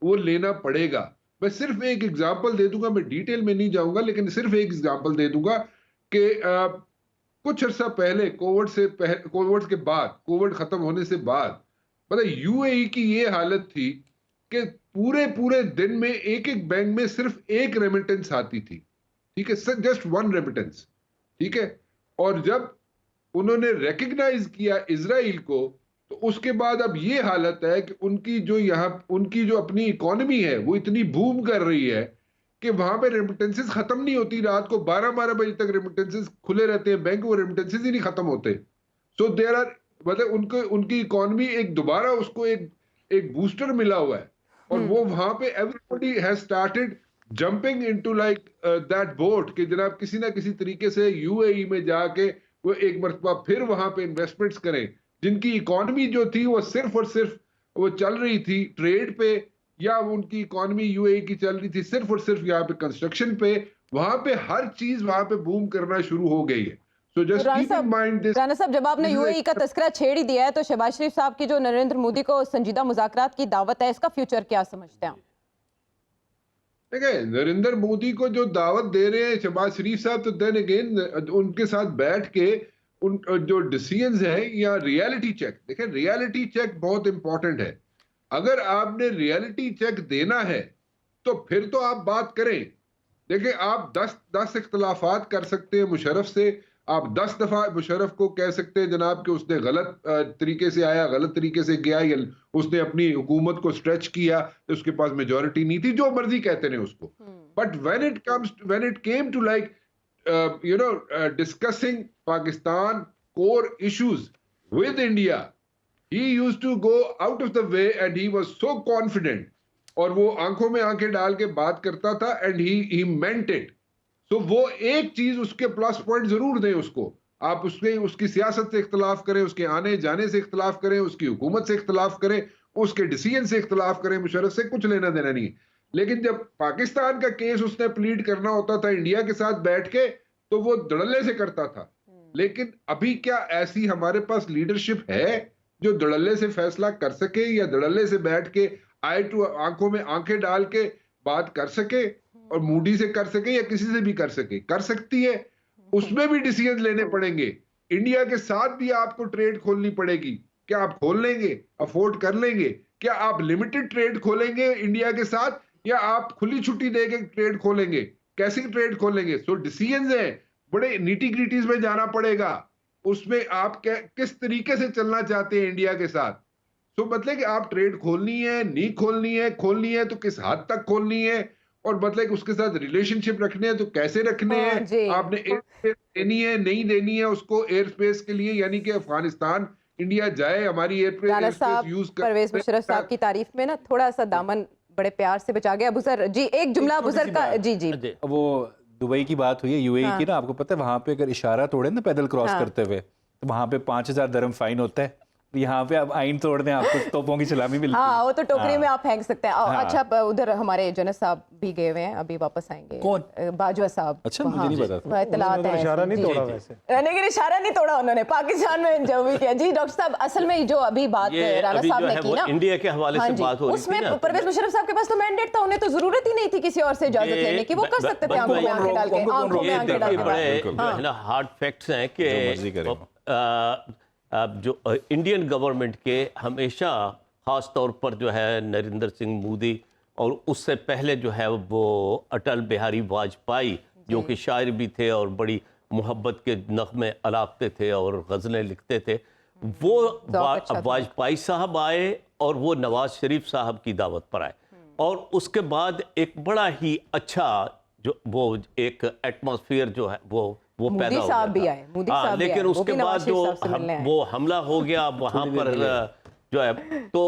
वो लेना पड़ेगा। मैं सिर्फ एक एग्जांपल दे दूंगा, मैं डिटेल में नहीं जाऊंगा, लेकिन सिर्फ एक एग्जांपल दे दूंगा कि कुछ अर्सा पहले कोविड के बाद, कोविड खत्म होने से बाद, मतलब यूएई की ये हालत थी कि पूरे दिन में एक बैंक में सिर्फ एक रेमिटेंस आती थी, ठीक है, जस्ट वन रेमिटेंस, ठीक है। और जब उन्होंने रिकग्नाइज किया इजराइल को, तो उसके बाद अब ये हालत है कि उनकी जो अपनी इकोनॉमी है वो इतनी बूम कर रही है कि वहां पे रेमिटेंसेस खत्म नहीं होती। रात को 12-12 बजे तक रेमिटेंसेस खुले रहते हैं बैंक, वो रेमिटेंसेस ही नहीं खत्म होते। सो देयर आर, मतलब उनकी इकोनॉमी एक दोबारा उसको एक बूस्टर मिला हुआ है, और वो वहां पे everybody has started jumping into like that boat कि जनाब किसी ना किसी तरीके से यूएई में जाके वो एक मरतबा फिर वहां पे इन्वेस्टमेंट्स करें। जिनकी इकोनॉमी जो थी वो सिर्फ और सिर्फ वो चल रही थी ट्रेड पे, या उनकी इकोनॉमी यूएई की चल रही थी सिर्फ और सिर्फ यहाँ पे कंस्ट्रक्शन पे, वहां पे हर चीज वहां पे बूम करना शुरू हो गई है। So just keep in mind this.
Rana साहब, जब आपने यूएई का तस्करा छेड़ ही दिया है, तो शहबाज शरीफ साहब की जो नरेंद्र मोदी को संजीदा मुज़ाकरात की दावत है, इसका फ्यूचर क्या समझते हैं?
देखिए, नरेंद्र मोदी को जो दावत दे रहे हैं शहबाज शरीफ साहब, तो देन अगेन उनके साथ बैठ के उन जो डिसीजंस है या रियलिटी चेक, देखिए रियलिटी चेक बहुत इंपॉर्टेंट है। अगर आपने रियलिटी चेक देना है तो फिर तो आप बात करें। देखिए, आप 10 इख्तलाफात कर सकते हैं मुशर्रफ से, आप 10 दफा मुशर्रफ को कह सकते हैं जनाब कि उसने गलत तरीके से आया, गलत तरीके से गया, या उसने अपनी हुकूमत को स्ट्रेच किया, तो उसके पास मेजॉरिटी नहीं थी, जो मर्जी कहते हैं उसको। But when it came to like discussing Pakistan core issues with India, he used to go out of the way and he was so confident, और वो आंखों में आंखें डाल के बात करता था, and he meant it. So वो एक चीज उसके प्लस पॉइंट जरूर दें उसको। आप उसकी सियासत से इख्तलाफ करें, उसके आने जाने से इख्तलाफ करें, उसकी हुकूमत से इख्तलाफ करें, उसके डिसीजन से इख्तलाफ करें, मुशर्रफ से कुछ लेना देना नहीं। लेकिन जब पाकिस्तान का केस उसने प्लीड करना होता था इंडिया के साथ बैठ के, तो वो धड़ल्ले से करता था। लेकिन अभी क्या ऐसी हमारे पास लीडरशिप है जो धड़ल्ले से फैसला कर सके या धड़ल्ले से बैठ के आई टू आंखों में आंखें डाल के बात कर सके, और मूडी से कर सके या किसी से भी कर सके, कर सकती है, उसमें भी डिसीजन लेने पड़ेंगे। इंडिया के साथ भी आपको ट्रेड खोलनी पड़ेगी। क्या आप खोल लेंगे, अफोर्ड कर लेंगे? क्या आप लिमिटेड ट्रेड खोलेंगे इंडिया के साथ, या आप खुली छुट्टी देके ट्रेड खोलेंगे? कैसे ट्रेड खोलेंगे? सो डिसीजंस हैं, बड़े नीटी ग्रिटीज में जाना पड़ेगा। उसमें आप किस तरीके से चलना चाहते हैं इंडिया के साथ। सो मतलब कि आप ट्रेड खोलनी है, नहीं खोलनी है तो किस हद तक खोलनी है, और मतलब कि उसके साथ रिलेशनशिप रखने हैं तो कैसे रखने हैं। आपने एयर स्पेस देनी है, नहीं देनी है उसको एयर स्पेस के लिए, यानी कि अफगानिस्तान इंडिया जाए हमारी एयर स्पेस यूज कर।
परवेज मुशर्रफ साहब की तारीफ में ना थोड़ा सा दामन बड़े प्यार से बचा गया। अबूजर जी, एक जुमला अबूजर का। जी जी,
वो दुबई की बात हुई है, यूएई की ना, आपको पता है वहाँ पे अगर इशारा तोड़े ना पैदल क्रॉस करते हुए, तो वहाँ पे 5000 दिरहम फाइन होता है। यहाँ पे आप आइन तोड़ दें, आपको तोपों की सलामी मिलती है।
हाँ, वो तो टोकरी में आप फेंक सकते हैं। अच्छा, उधर हमारे जनस साहब भी गए हुए हैं, अभी वापस आएंगे।
कौन?
बाजवा साहब।
अच्छा, मुझे नहीं पता था।
इत्तलात है।
इशारा नहीं तोड़ा वैसे।
लेकिन इशारा नहीं तोड़ा उन्होंने, पाकिस्तान में जो भी किया। जी डॉक्टर साहब, असल में जो अभी बात राना साहब ने की ना,
इंडिया के हवाले से बात हो रही थी,
उसमें परवेज मुशर्रफ साहब के पास तो मैंडेट था, उन्हें तो जरूरत ही नहीं थी किसी और से इजाजत लेने की। वो कर सकते थे आंखों में आंखें डाल के, आंखों में आंखें डाल के।
बड़े हार्ड फैक्ट्स हैं कि जो इंडियन गवर्नमेंट के हमेशा ख़ास तौर पर जो है नरेंद्र सिंह मोदी, और उससे पहले जो है वो अटल बिहारी वाजपेयी, जो कि शायर भी थे और बड़ी मोहब्बत के नग़्मे अलापते थे और गज़लें लिखते थे, वो वाजपेयी साहब आए और वो नवाज शरीफ साहब की दावत पर आए, और उसके बाद एक बड़ा ही अच्छा जो वो एक एटमॉस्फेयर जो है वो पैदा हो गया। लेकिन उसके बाद जो वो हमला हो गया वहाँ पर जो है, तो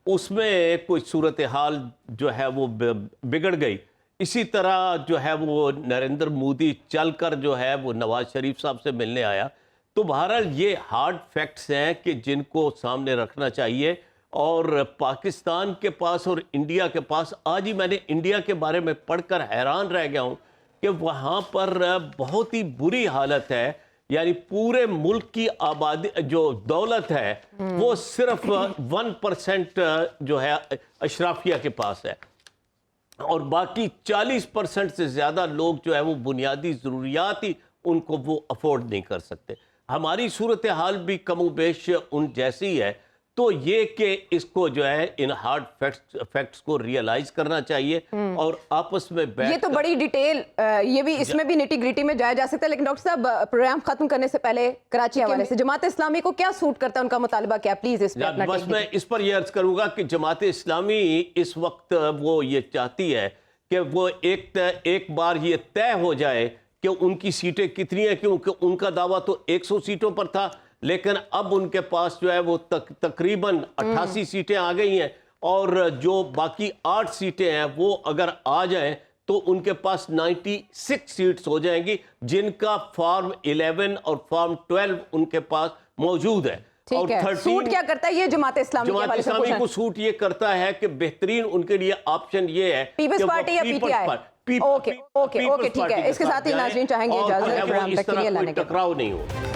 उसमें कोई सूरत हाल जो है वो बिगड़ गई। इसी तरह जो है वो नरेंद्र मोदी चलकर जो है वो नवाज शरीफ साहब से मिलने आया। तो बहरहाल ये हार्ड फैक्ट्स हैं कि जिनको सामने रखना चाहिए। और पाकिस्तान के पास और इंडिया के पास, आज ही मैंने इंडिया के बारे में पढ़कर हैरान रह गया हूँ कि वहाँ पर बहुत ही बुरी हालत है। यानी पूरे मुल्क की आबादी जो दौलत है वो सिर्फ 1% जो है अशराफिया के पास है, और बाकी 40% से ज़्यादा लोग जो है वो बुनियादी ज़रूरियात ही उनको वो अफोर्ड नहीं कर सकते। हमारी सूरत हाल भी कमोबेश उन जैसी है। तो ये कि इसको जो है इन हार्ड फैक्ट्स को रियलाइज करना चाहिए और आपस में बैठ।
ये तो बड़ी डिटेल, ये भी इसमें भी निटी ग्रिटी में जाया जा सकता है। लेकिन डॉक्टर साहब, प्रोग्राम खत्म करने से पहले कराची हवाले से जमात इस्लामी को क्या सूट करता है, उनका मुतालबा क्या, प्लीज इस पर
बस मैं इस पर यह अर्ज करूंगा कि जमात इस्लामी इस वक्त वो ये चाहती है कि वो एक बार ये तय हो जाए कि उनकी सीटें कितनी है, क्योंकि उनका दावा तो 100 सीटों पर था, लेकिन अब उनके पास जो है वो तकरीबन 88 सीटें आ गई हैं, और जो बाकी 8 सीटें हैं वो अगर आ जाएं तो उनके पास 96 सीट्स हो जाएंगी, जिनका फॉर्म 11 और फॉर्म 12 उनके पास मौजूद है।
और 13 सूट क्या करता है ये जमात इस्लामी
को सूट ये करता है कि बेहतरीन उनके लिए ऑप्शन ये है
पीपल्स पार्टी या पीटीआई। ओके ठीक है, इसके साथ ही नाज़रीन चाहेंगे इजाजत,
टकराव नहीं हो।